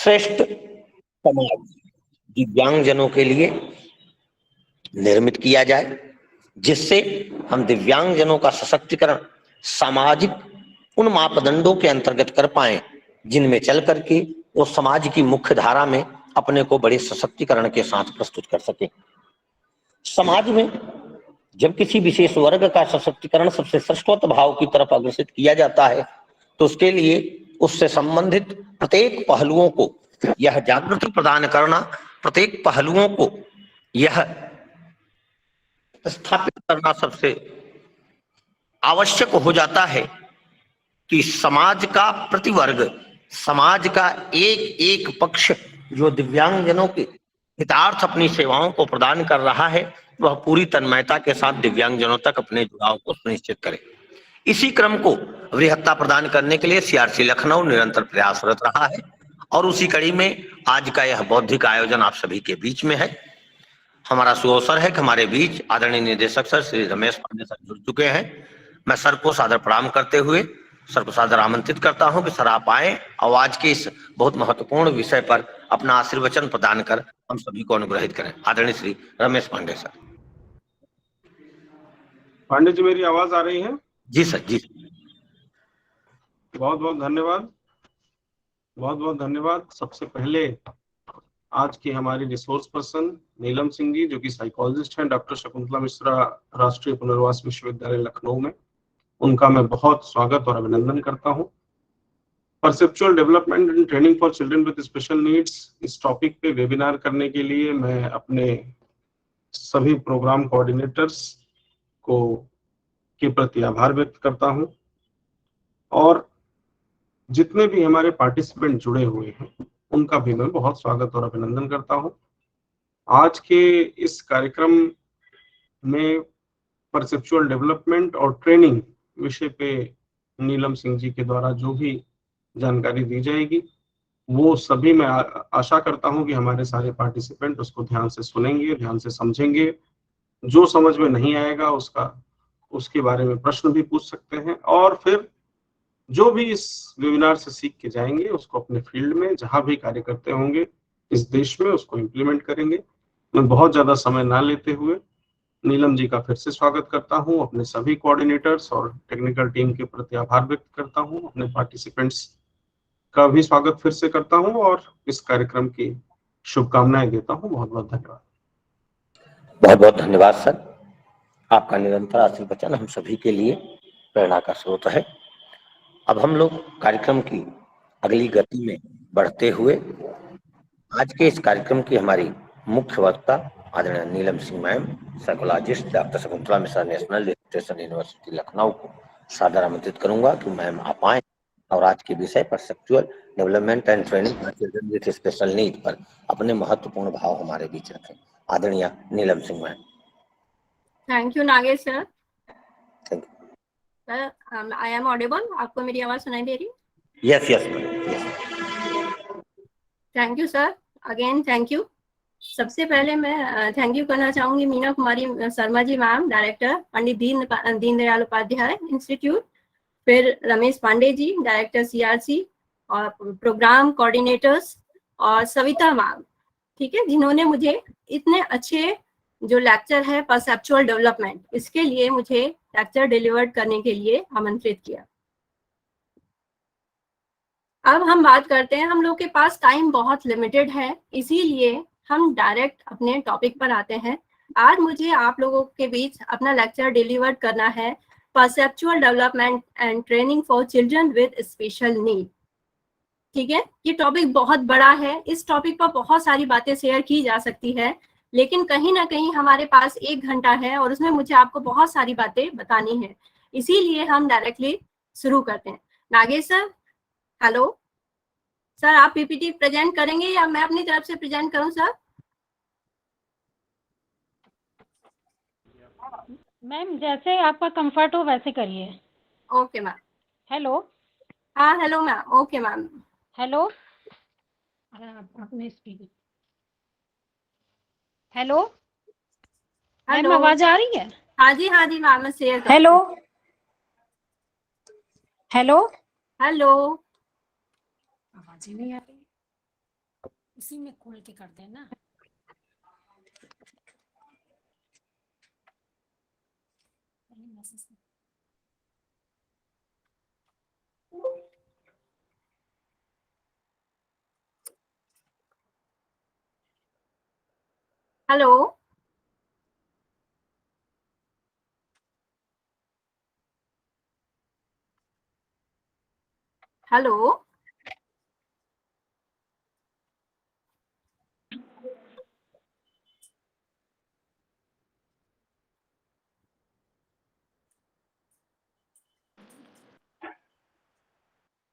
श्रेष्ठ समाज दिव्यांगजनों के लिए निर्मित किया जाए, जिससे हम दिव्यांगजनों का सशक्तिकरण सामाजिक उन मापदंडों के अंतर्गत कर पाए जिनमें चल करके वो समाज की मुख्य धारा में अपने को बड़े सशक्तिकरण के साथ प्रस्तुत कर सके। समाज में जब किसी विशेष वर्ग का सशक्तिकरण सबसे श्रेष्ठत्व भाव की तरफ अग्रसित किया जाता है, तो उसके लिए उससे संबंधित प्रत्येक पहलुओं को यह जागृति प्रदान करना, प्रत्येक पहलुओं को यह स्थापित करना सबसे आवश्यक हो जाता है कि समाज का प्रतिवर्ग, समाज का एक एक पक्ष जो दिव्यांगजनों के हितार्थ अपनी सेवाओं को प्रदान कर रहा है, वह पूरी तन्मयता के साथ दिव्यांगजनों तक अपने जुड़ाव को सुनिश्चित करे। इसी क्रम को वृहत्ता प्रदान करने के लिए सीआरसी लखनऊ निरंतर प्रयासरत रहा है और उसी कड़ी में आज का यह बौद्धिक आयोजन आप सभी के बीच में है। हमारा सुअवसर है कि हमारे बीच आदरणीय निदेशक सर श्री रमेश पांडे सर जुड़ चुके हैं। मैं सर को सादर प्रणाम करते हुए सर को सादर आमंत्रित करता हूं कि सर आप आए और आज के इस बहुत महत्वपूर्ण विषय पर अपना आशीर्वचन प्रदान कर हम सभी को अनुग्रहित करें। आदरणीय श्री रमेश पांडे सर। पांडे जी, मेरी आवाज आ रही है? जी सर, जी। बहुत बहुत धन्यवाद, बहुत बहुत धन्यवाद। सबसे पहले आज की हमारी रिसोर्स पर्सन नीलम सिंह जी, जो कि साइकोलॉजिस्ट हैं, डॉक्टर शकुंतला मिश्रा राष्ट्रीय पुनर्वास विश्वविद्यालय लखनऊ में, उनका मैं बहुत स्वागत और अभिनंदन करता हूं। Perceptual development and training for children with special needs, इस टॉपिक पे वेबिनार करने के लिए मैं अपने सभी प्रोग्राम कोऑर्डिनेटर्स को के प्रति आभार व्यक्त करता हूं और जितने भी हमारे पार्टिसिपेंट जुड़े हुए हैं उनका भी मैं बहुत स्वागत और अभिनंदन करता हूं। आज के इस कार्यक्रम में परसेप्चुअल डेवलपमेंट और ट्रेनिंग विषय पे नीलम सिंह जी के द्वारा जो भी जानकारी दी जाएगी, वो सभी मैं आशा करता हूं कि हमारे सारे पार्टिसिपेंट उसको ध्यान से सुनेंगे, ध्यान से समझेंगे। जो समझ में नहीं आएगा उसके बारे में प्रश्न भी पूछ सकते हैं और फिर जो भी इस वेबिनार से सीख के जाएंगे उसको अपने फील्ड में जहां भी कार्य करते होंगे इस देश में उसको इम्प्लीमेंट करेंगे। मैं बहुत ज्यादा समय ना लेते हुए नीलम जी का फिर से स्वागत करता हूं, अपने सभी कोऑर्डिनेटर्स और टेक्निकल टीम के प्रति आभार व्यक्त करता हूं, अपने पार्टिसिपेंट्स का भी स्वागत फिर से करता हूं और इस कार्यक्रम की शुभकामनाएं देता हूं। बहुत बहुत धन्यवाद। बहुत बहुत धन्यवाद सर। आपका निरंतर आशीर्वचन हम सभी के लिए प्रेरणा का स्रोत है। अब हम लोग कार्यक्रम की अगली गति में बढ़ते हुए आज के इस कार्यक्रम की हमारी मुख्य वक्ता आदरणीय Neelam Singh ma'am, psychologist, doctor Shakuntala Mishra national education university Lucknow को सादर आमंत्रित करूंगा कि मैम आप आए और आज के विषय पर sexual development and training for children with special need पर अपने महत्वपूर्ण भाव हमारे बीच रखें। आदरणीय Neelam Singh ma'am. Thank you Nagesh sir. Thank you sir, I am audible? आपको मेरी आवाज सुनाई दे रही? Yes yes ma'am. Thank you sir, again thank you. सबसे पहले मैं थैंक यू करना चाहूंगी Meena Kumari Sharma ji ma'am, director Pandit Deendayal Upadhyay institute, फिर रमेश पांडे जी, डायरेक्टर सीआरसी और प्रोग्राम कोऑर्डिनेटर्स, और सविता मैम, ठीक है, जिन्होंने मुझे इतने अच्छे जो लेक्चर है परसेप्चुअल डेवलपमेंट, इसके लिए मुझे लेक्चर डिलीवर करने के लिए आमंत्रित किया। अब हम बात करते हैं, हम लोग के पास टाइम बहुत लिमिटेड है, इसीलिए हम डायरेक्ट अपने टॉपिक पर आते हैं। आज मुझे आप लोगों के बीच अपना लेक्चर डिलीवर करना है perceptual development and training for children with special need. ठीक है, ये टॉपिक बहुत बड़ा है, इस टॉपिक पर बहुत सारी बातें शेयर की जा सकती है, लेकिन कहीं ना कहीं हमारे पास 1 घंटा है और उसमें मुझे आपको बहुत सारी बातें बतानी है, इसीलिए हम डायरेक्टली शुरू करते हैं। नागेश सर, हेलो सर, आप पीपीटी प्रेजेंट करेंगे या मैं अपनी तरफ से प्रेजेंट करूं सर? मैम जैसे आपका कंफर्ट हो वैसे करिए। Okay ma'am. हेलो। हाँ hello ma'am. Okay ma'am. Hello, आपने स्पीकर। हेलो मैम, आवाज आ रही है? हाँ जी मैम, मैं शेयर कर। हेलो हेलो हेलो, आवाज ही नहीं आ रही। उसी में खोल के करते हैं ना। Hello, hello,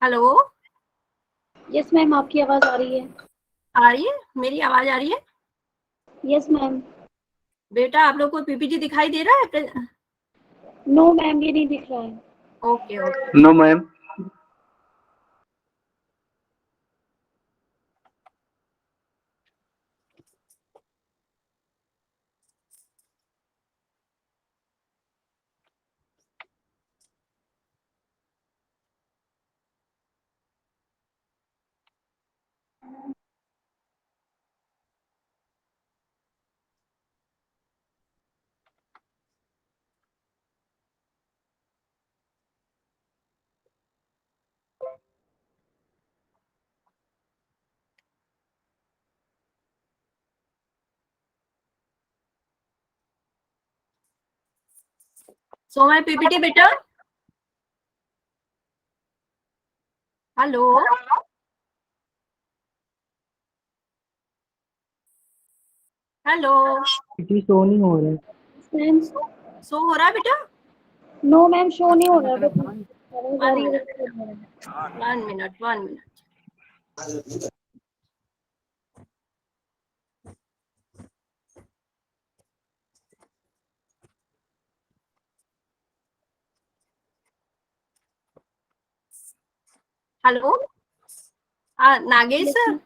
hello. Yes ma'am, आपकी आवाज आ रही है। आ रही है? मेरी आवाज आ रही है? Yes ma'am. बेटा आप लोग को पीपीटी दिखाई दे रहा है? नो मैम, ये नहीं दिख रहा है। Okay okay. No ma'am. So my PPT बेटा। Hello, hello. शो नहीं हो रहा है। मैम, सो हो रहा है बेटा? नो मैम, शो नहीं हो रहा है। आवाज आ 1 रही है। Minute, 1 minute, 1 minute. Hello, Nagesh sir.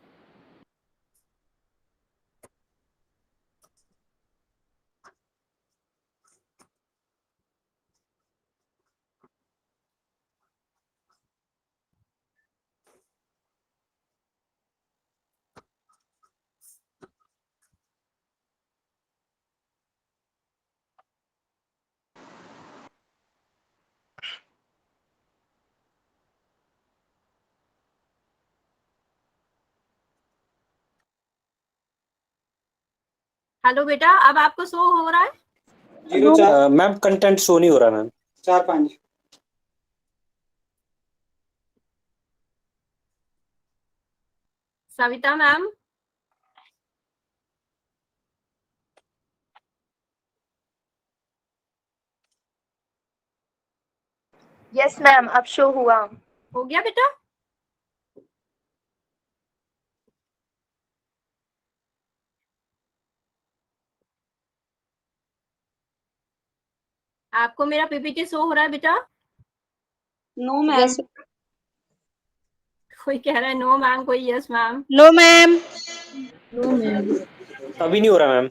Hello बेटा, अब आपको शो हो रहा है? 04 मैम, कंटेंट शो नहीं हो रहा ma'am. 4-5 Savita ma'am. Yes ma'am, अब शो हुआ। हो गया बेटा? आपको मेरा पीपीटी शो हो रहा है बेटा? No ma'am. कोई कह रहा है नो मैम, कोई yes ma'am. No ma'am. No ma'am. अभी नहीं हो रहा ma'am.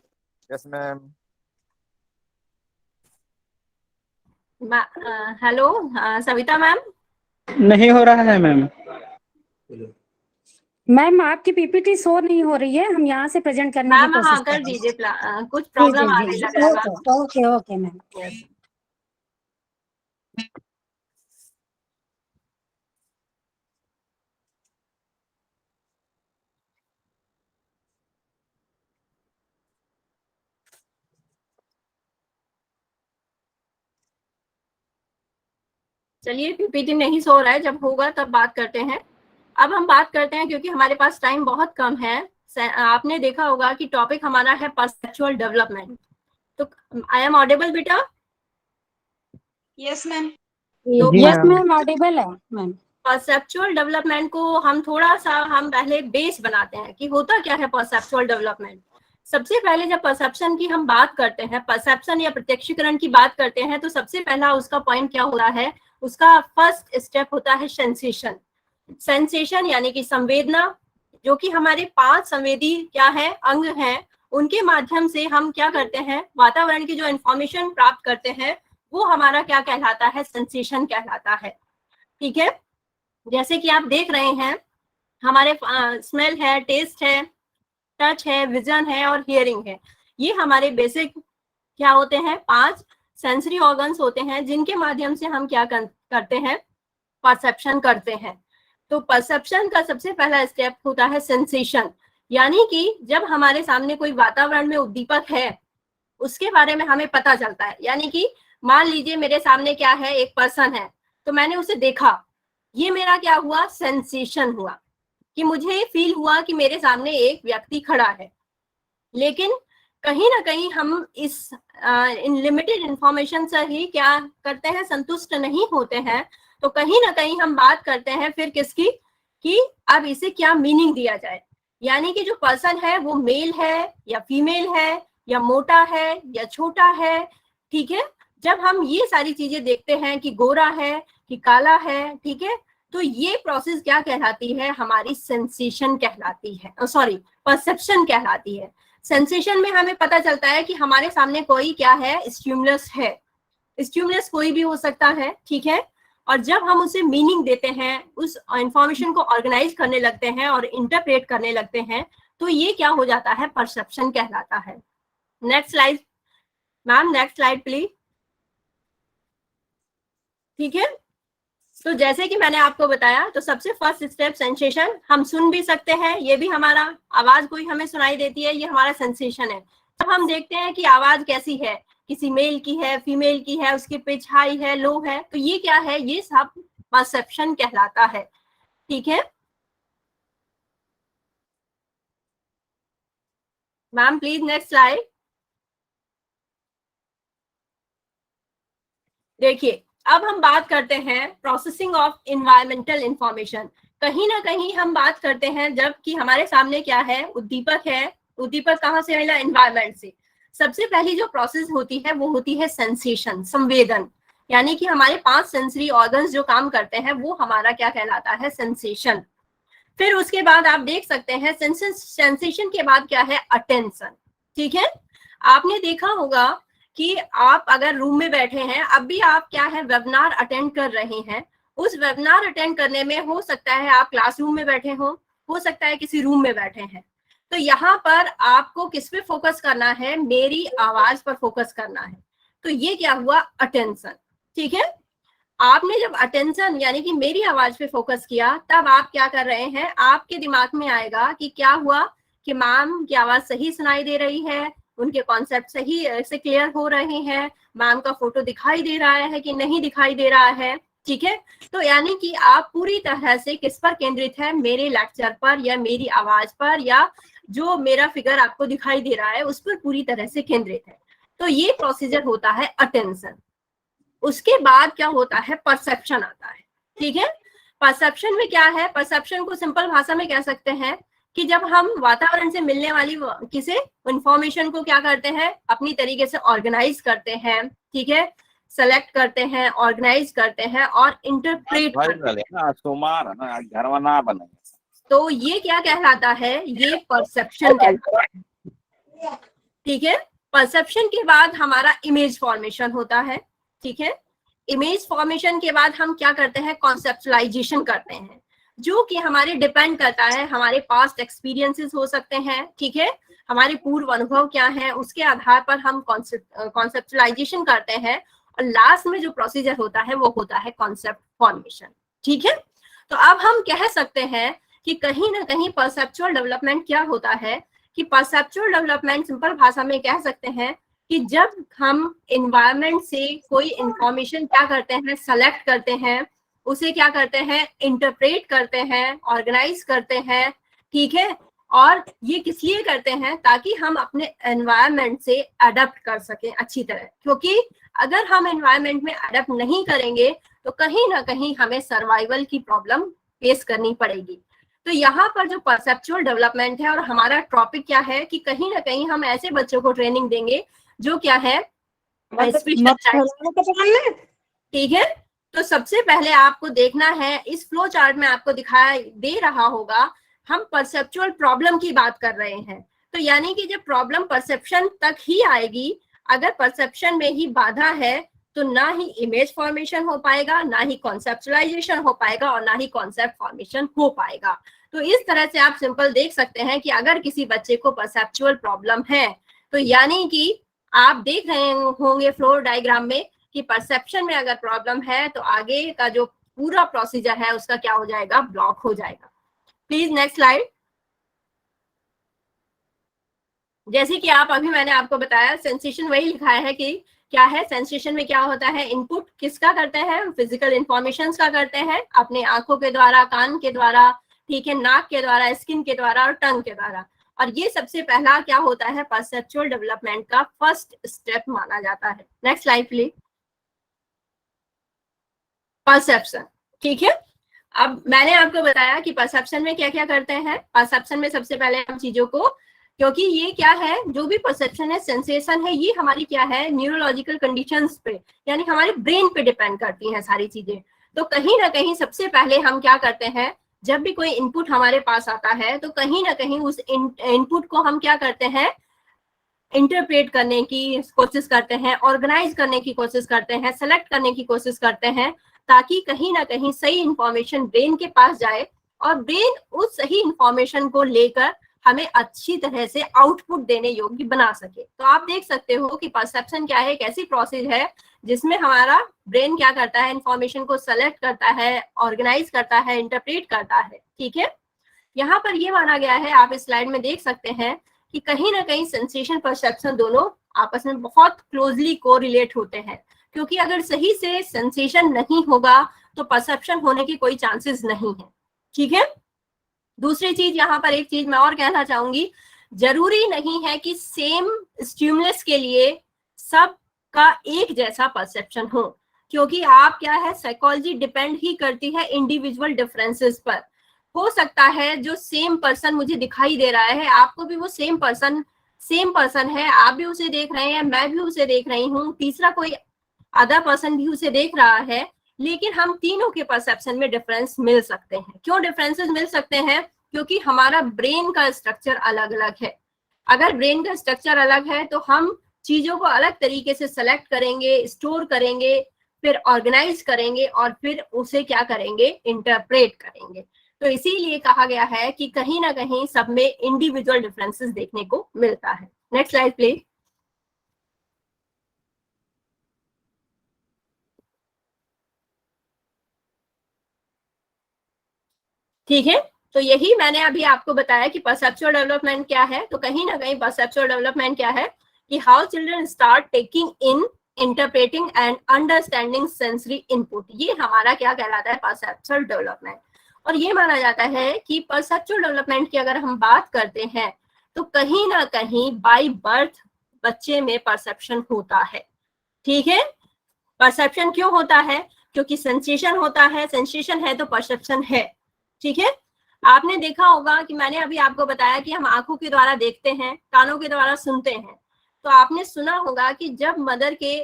Yes ma'am. Hello, Savita ma'am. नहीं हो रहा है मैम। मैम आपकी पीपीटी शो नहीं हो रही है, हम यहाँ से प्रेजेंट करने की मैम कोशिश हाँ कर कर रहे दीजिए, कुछ हैं। प्रॉब्लम जी आने जी लगा है okay ma'am. Okay okay ma'am. Yes. चलिए, पीपीटी नहीं सो रहा है, जब होगा तब बात करते हैं। अब हम बात करते हैं, क्योंकि हमारे पास टाइम बहुत कम है। आपने देखा होगा कि टॉपिक हमारा है परसेप्चुअल डेवलपमेंट। तो आई एम ऑडिबल बेटा? Yes ma'am. तो यस मैम, ऑडिबल है मैम। परसेप्चुअल डेवलपमेंट को हम थोड़ा सा हम पहले बेस बनाते हैं कि होता क्या है परसेप्चुअल डेवलपमेंट। सबसे पहले जब परसेप्शन की हम बात करते हैं, परसेप्शन या प्रत्यक्षीकरण की बात करते हैं, तो सबसे पहला उसका पॉइंट क्या होता है? उसका फर्स्ट स्टेप होता है सेंसेशन। सेंसेशन यानी कि संवेदना, जो कि हमारे 5 संवेदी क्या है, अंग हैं। उनके माध्यम से हम क्या करते हैं, वातावरण की जो इंफॉर्मेशन प्राप्त करते हैं, वो हमारा क्या कहलाता है, सेंसेशन कहलाता है। ठीक है? जैसे कि आप देख रहे हैं, हमारे स्मेल है, टेस्ट है, टच है, विजन है और हियरिंग है। ये हमारे बेसिक क्या होते हैं, 5 सेंसरी ऑर्गन्स होते हैं जिनके माध्यम से हम क्या करते हैं, परसेप्शन करते हैं। तो परसेप्शन का सबसे पहला स्टेप होता है सेंसेशन, यानी कि जब हमारे सामने कोई वातावरण में उद्दीपक है उसके बारे में हमें पता चलता है। यानी कि मान लीजिए मेरे सामने क्या है, एक पर्सन है, तो मैंने उसे देखा, ये मेरा क्या हुआ, सेंसेशन हुआ, कि मुझे फील हुआ कि मेरे सामने एक व्यक्ति खड़ा है। लेकिन कहीं ना कहीं हम इस इन लिमिटेड इंफॉर्मेशन से ही क्या करते हैं, संतुष्ट नहीं होते हैं। तो कहीं ना कहीं हम बात करते हैं फिर किसकी, कि अब इसे क्या मीनिंग दिया जाए। यानी कि जो पर्सन है वो मेल है या फीमेल है, या मोटा है या छोटा है, ठीक है। जब हम ये सारी चीजें देखते हैं कि गोरा है कि काला है, ठीक है, तो ये प्रोसेस क्या कहलाती है, हमारी सेंसेशन कहलाती है, सॉरी परसेप्शन कहलाती है। सेंसेशन में हमें पता चलता है कि हमारे सामने कोई क्या है, स्टिमुलस है। स्टिमुलस कोई भी हो सकता है, ठीक है। और जब हम उसे मीनिंग देते हैं, उस इंफॉर्मेशन को ऑर्गेनाइज करने लगते हैं और इंटरप्रेट करने लगते हैं, तो ये क्या हो जाता है, परसेप्शन कहलाता है। Next slide ma'am, next slide please. ठीक है, तो जैसे कि मैंने आपको बताया, तो सबसे फर्स्ट स्टेप सेंसेशन, हम सुन भी सकते हैं, ये भी हमारा आवाज कोई हमें सुनाई देती है, ये हमारा सेंसेशन है। जब हम देखते हैं कि आवाज कैसी है, किसी मेल की है, फीमेल की है, उसकी पिच हाई है, लो है, तो ये क्या है, ये सब परसेप्शन कहलाता है। ठीक है मैम, प्लीज नेक्स्ट स्लाइड। देखिए, अब हम बात करते हैं प्रोसेसिंग ऑफ एनवायरमेंटल इंफॉर्मेशन। कहीं ना कहीं हम बात करते हैं जब कि हमारे सामने क्या है, उद्दीपक है। उद्दीपक कहाँ से मिला, एनवायरमेंट से। सबसे पहली जो प्रोसेस होती है वो होती है सेंसेशन, संवेदन। यानी कि हमारे 5 सेंसरी ऑर्गन्स जो काम करते हैं वो हमारा क्या कहलाता है, सेंसेशन। फिर उसके बाद आप देख सकते हैं सेंसेशन के बाद क्या है, अटेंशन। ठीक है, आपने देखा होगा कि आप अगर रूम में बैठे हैं, अब भी आप क्या है, वेबिनार अटेंड कर रहे हैं। उस वेबिनार अटेंड करने में हो सकता है आप क्लासरूम में बैठे हो सकता है किसी रूम में बैठे हैं। तो यहाँ पर आपको किस पे फोकस करना है, मेरी आवाज पर फोकस करना है। तो ये क्या हुआ, अटेंशन। ठीक है, आपने जब अटेंशन यानी कि मेरी आवाज पे फोकस किया, तब आप क्या कर रहे हैं, आपके दिमाग में आएगा कि क्या हुआ, कि मैम की आवाज सही सुनाई दे रही है, उनके कॉन्सेप्ट सही से क्लियर हो रहे हैं, मैम का फोटो दिखाई दे रहा है कि नहीं दिखाई दे रहा है। ठीक है, तो यानी कि आप पूरी तरह से किस पर केंद्रित है, मेरे लेक्चर पर या मेरी आवाज पर, या जो मेरा फिगर आपको दिखाई दे रहा है उस पर पूरी तरह से केंद्रित है। तो ये प्रोसीजर होता है अटेंशन। उसके बाद क्या होता है, परसेप्शन आता है। ठीक है, परसेप्शन में क्या है, परसेप्शन को सिंपल भाषा में कह सकते हैं कि जब हम वातावरण से मिलने वाली किसी इंफॉर्मेशन को क्या करते हैं, अपनी तरीके से ऑर्गेनाइज करते हैं। ठीक है, सेलेक्ट करते हैं, ऑर्गेनाइज करते हैं और इंटरप्रेट करते हैं। तो ये क्या कहलाता है, ये परसेप्शन कहलाता है। ठीक है, परसेप्शन के बाद हमारा इमेज फॉर्मेशन होता है। ठीक है, इमेज फॉर्मेशन के बाद हम क्या करते हैं, कॉन्सेप्चुअलाइजेशन करते हैं, जो कि हमारे डिपेंड करता है, हमारे पास्ट एक्सपीरियंसेस हो सकते हैं। ठीक है, हमारे पूर्व अनुभव क्या है, उसके आधार पर हम कॉन्सेप्चुअलाइजेशन करते हैं। और लास्ट में जो प्रोसीजर होता है वो होता है कॉन्सेप्ट फॉर्मेशन। ठीक है, तो अब हम कह सकते हैं कि कहीं ना कहीं परसेप्चुअल डेवलपमेंट क्या होता है, कि परसेप्चुअल डेवलपमेंट सिंपल भाषा में कह सकते हैं कि जब हम एनवायरनमेंट से कोई इंफॉर्मेशन क्या करते हैं, सेलेक्ट करते हैं, उसे क्या करते हैं, इंटरप्रेट करते हैं, ऑर्गेनाइज करते हैं। ठीक है, और ये किस लिए करते हैं, ताकि हम अपने एनवायरनमेंट से अडेप्ट कर सकें अच्छी तरह। क्योंकि अगर हम एनवायरनमेंट में अडेप्ट नहीं करेंगे तो कहीं ना कहीं हमें सर्वाइवल की प्रॉब्लम फेस करनी पड़ेगी। तो यहाँ पर जो परसेप्चुअल डेवलपमेंट है, और हमारा टॉपिक क्या है, कि कहीं ना कहीं हम ऐसे बच्चों को ट्रेनिंग देंगे जो क्या है, ठीक है। तो सबसे पहले आपको देखना है, इस फ्लो चार्ट में आपको दिखाई दे रहा होगा, हम परसेप्चुअल प्रॉब्लम की बात कर रहे हैं। तो यानी कि जब प्रॉब्लम परसेप्शन तक ही आएगी, अगर परसेप्शन में ही बाधा है तो ना ही इमेज फॉर्मेशन हो पाएगा, ना ही कॉन्सेप्चुअलाइजेशन हो पाएगा, और ना ही कॉन्सेप्ट फॉर्मेशन हो पाएगा। तो इस तरह से आप सिंपल देख सकते हैं कि अगर किसी बच्चे को परसेप्चुअल प्रॉब्लम है तो यानी कि आप देख रहे होंगे फ्लोर डायग्राम में कि परसेप्शन में अगर प्रॉब्लम है तो आगे का जो पूरा प्रोसीजर है उसका क्या हो जाएगा, ब्लॉक हो जाएगा। Please next slide. जैसे कि आप अभी मैंने आपको बताया सेंसेशन वही लिखा है कि क्या है, सेंसेशन में क्या होता है, इनपुट किसका करते हैं, फिजिकल इंफॉर्मेशन का करते हैं, अपने आंखों के द्वारा, कान के द्वारा, ठीक है, नाक के द्वारा, स्किन के द्वारा और टंग के द्वारा। और ये सबसे पहला क्या होता है, परसेप्चुअल डेवलपमेंट का फर्स्ट स्टेप माना जाता है। Next slide please. परसेप्शन, ठीक है। अब मैंने आपको बताया कि परसेप्शन में क्या क्या करते हैं। परसेप्शन में सबसे पहले हम चीजों को, क्योंकि ये क्या है, जो भी परसेप्शन है, सेंसेशन है, ये हमारी क्या है, न्यूरोलॉजिकल कंडीशंस पे यानी हमारे ब्रेन पे डिपेंड करती हैं सारी चीजें। तो कहीं ना कहीं सबसे पहले हम क्या करते हैं, जब भी कोई इनपुट हमारे पास आता है तो कहीं ना कहीं उस इनपुट को हम क्या करते हैं, इंटरप्रेट करने की कोशिश करते हैं, ऑर्गेनाइज करने की कोशिश करते हैं, सेलेक्ट करने की कोशिश करते हैं, ताकि कहीं ना कहीं सही इंफॉर्मेशन ब्रेन के पास जाए और ब्रेन उस सही इंफॉर्मेशन को लेकर हमें अच्छी तरह से आउटपुट देने योग्य बना सके। तो आप देख सकते हो कि परसेप्शन क्या है, एक ऐसी प्रोसेस है जिसमें हमारा ब्रेन क्या करता है, इंफॉर्मेशन को सेलेक्ट करता है, ऑर्गेनाइज करता है, इंटरप्रेट करता है, ठीक है। यहाँ पर ये माना गया है, आप इस स्लाइड में देख सकते हैं कि कहीं ना कहीं सेंसेशन परसेप्शन दोनों आपस में बहुत क्लोजली कोरिलेट होते हैं, क्योंकि अगर सही से सेंसेशन नहीं होगा तो परसेप्शन होने की कोई चांसेस नहीं है, ठीक है। दूसरी चीज, यहाँ पर एक चीज मैं और कहना चाहूंगी, जरूरी नहीं है कि सेम स्टिमुलस के लिए सबका एक जैसा परसेप्शन हो, क्योंकि आप क्या है, साइकोलॉजी डिपेंड ही करती है इंडिविजुअल डिफरेंसेस पर। हो सकता है जो सेम पर्सन मुझे दिखाई दे रहा है, आपको भी वो सेम पर्सन है, आप भी उसे देख रहे हैं, मैं भी उसे देख रही हूँ, तीसरा कोई अदर पर्सन भी उसे देख रहा है, लेकिन हम तीनों के परसेप्शन में डिफरेंस मिल सकते हैं। क्यों डिफरेंसेस मिल सकते हैं, क्योंकि हमारा ब्रेन का स्ट्रक्चर अलग अलग है। अगर ब्रेन का स्ट्रक्चर अलग है तो हम चीजों को अलग तरीके से सेलेक्ट करेंगे, स्टोर करेंगे, फिर ऑर्गेनाइज करेंगे और फिर उसे क्या करेंगे, इंटरप्रेट करेंगे। तो इसीलिए कहा गया है कि कहीं ना कहीं सब में इंडिविजुअल डिफरेंसेस देखने को मिलता है। Next slide please. ठीक है, तो यही मैंने अभी आपको बताया कि परसेप्चुअल डेवलपमेंट क्या है। तो कहीं ना कहीं परसेप्चुअल डेवलपमेंट क्या है कि how children start taking in, interpreting and understanding sensory input, ये हमारा क्या कहलाता है, परसेप्चुअल डेवलपमेंट। और ये माना जाता है कि परसेप्चुअल डेवलपमेंट की अगर हम बात करते हैं तो कहीं ना कहीं बाय बर्थ बच्चे में परसेप्शन होता है, ठीक है। परसेप्शन क्यों होता है, क्योंकि सेंसेशन होता है, सेंसेशन है तो परसेप्शन है, ठीक है। आपने देखा होगा कि मैंने अभी आपको बताया कि हम आंखों के द्वारा देखते हैं, कानों के द्वारा सुनते हैं। तो आपने सुना होगा कि जब मदर के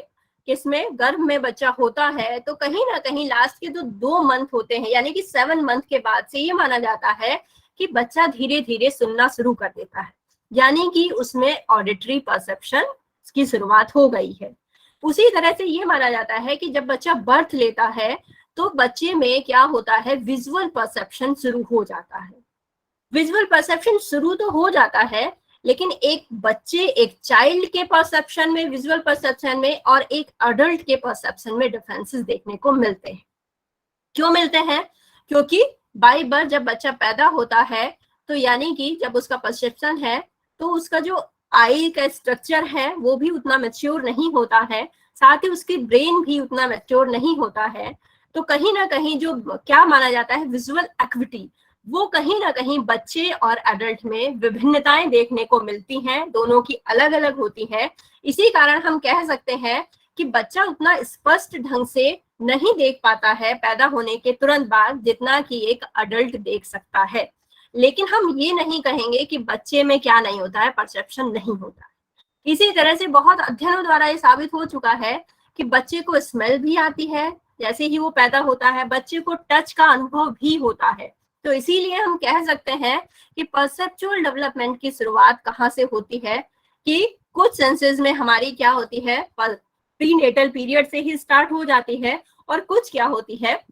किसमें गर्भ में बच्चा होता है तो कहीं ना कहीं लास्ट के जो 2 मंथ होते हैं, यानी कि 7 मंथ के बाद से ये माना जाता है कि बच्चा धीरे धीरे सुनना शुरू कर देता है, यानी कि उसमें ऑडिटरी परसेप्शन की शुरुआत हो गई है। उसी तरह से ये माना जाता है कि जब बच्चा बर्थ लेता है तो बच्चे में क्या होता है, विजुअल परसेप्शन शुरू हो जाता है। विजुअल परसेप्शन शुरू तो हो जाता है, लेकिन एक बच्चे, एक चाइल्ड के परसेप्शन में, विजुअल परसेप्शन में और एक अडल्ट के परसेप्शन में डिफरेंसेस देखने को मिलते हैं। क्यों मिलते हैं, क्योंकि बाय बर्थ जब बच्चा पैदा होता है तो यानी कि जब उसका परसेप्शन है तो उसका जो आई का स्ट्रक्चर है वो भी उतना मैच्योर नहीं होता है, साथ ही उसकी ब्रेन भी उतना मैच्योर नहीं होता है। तो कहीं ना कहीं जो क्या माना जाता है, विजुअल एक्टिविटी, वो कहीं ना कहीं बच्चे और एडल्ट में विभिन्नताएं देखने को मिलती हैं, दोनों की अलग अलग होती है। इसी कारण हम कह सकते हैं कि बच्चा उतना स्पष्ट ढंग से नहीं देख पाता है पैदा होने के तुरंत बाद जितना कि एक अडल्ट देख सकता है। लेकिन हम ये नहीं कहेंगे कि बच्चे में क्या नहीं होता है, परसेप्शन नहीं होता है। इसी तरह से बहुत अध्ययनों द्वारा ये साबित हो चुका है कि बच्चे को स्मेल भी आती है जैसे ही वो पैदा होता है, बच्चे को टच का अनुभव भी होता है। तो इसीलिए हम कह सकते हैं कि परसेप्चुअल डेवलपमेंट की शुरुआत कहाँ से होती है कि कुछ सेंसेस में हमारी क्या होती है, प्रीनेटल पीरियड से ही स्टार्ट हो जाती है, और कुछ क्या होती है,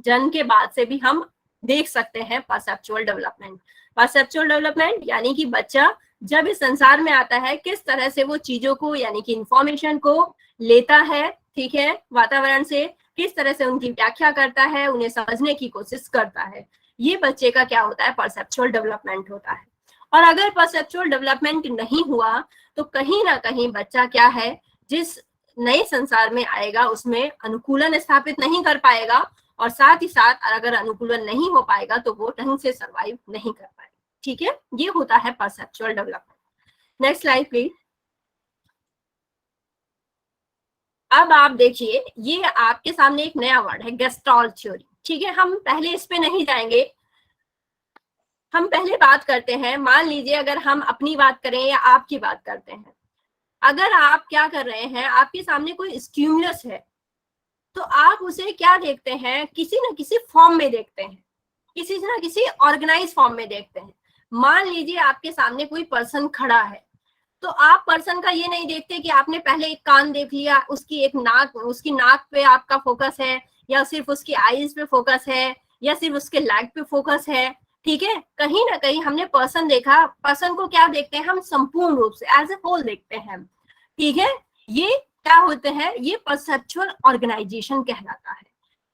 जन्म के बाद से भी हम देख सकते हैं परसेप्चुअल डेवलपमेंट। परसेप्चुअल डेवलपमेंट यानी कि बच्चा जब इस संसार में आता है किस तरह से वो चीजों को यानी कि इंफॉर्मेशन को लेता है, ठीक है, वातावरण से किस तरह से उनकी व्याख्या करता है, उन्हें समझने की कोशिश करता है, ये बच्चे का क्या होता है, परसेप्चुअल डेवलपमेंट होता है। और अगर परसेप्चुअल डेवलपमेंट नहीं हुआ तो कहीं ना कहीं बच्चा क्या है, जिस नए संसार में आएगा उसमें अनुकूलन स्थापित नहीं कर पाएगा, और साथ ही साथ अगर अनुकूलन नहीं हो पाएगा तो वो ढंग से सर्वाइव नहीं कर पाएगा। ठीक है, ये होता है perceptual development. Next slide please. अब आप देखिए, ये आपके सामने एक नया वर्ड है, गेस्टाल्ट थ्योरी। ठीक है, हम पहले इस पे नहीं जाएंगे, हम पहले बात करते हैं। मान लीजिए अगर हम अपनी बात करें या आपकी बात करते हैं, अगर आप क्या कर रहे हैं, आपके सामने कोई स्टिमुलस है तो आप उसे क्या देखते हैं, किसी न किसी फॉर्म में देखते हैं, किसी न किसी ऑर्गेनाइज फॉर्म में देखते हैं। मान लीजिए आपके सामने कोई पर्सन खड़ा है तो आप पर्सन का ये नहीं देखते कि आपने पहले एक कान देख लिया, उसकी एक नाक, उसकी नाक पे आपका फोकस है, या सिर्फ उसकी आईज पे फोकस है, या सिर्फ उसके लेग पे फोकस है। ठीक है, कहीं ना कहीं हमने पर्सन देखा, पर्सन को क्या देखते हैं हम, संपूर्ण रूप से एज ए होल देखते हैं। ठीक है, ये क्या होते हैं, ये परसेप्चुअल ऑर्गेनाइजेशन कहलाता है।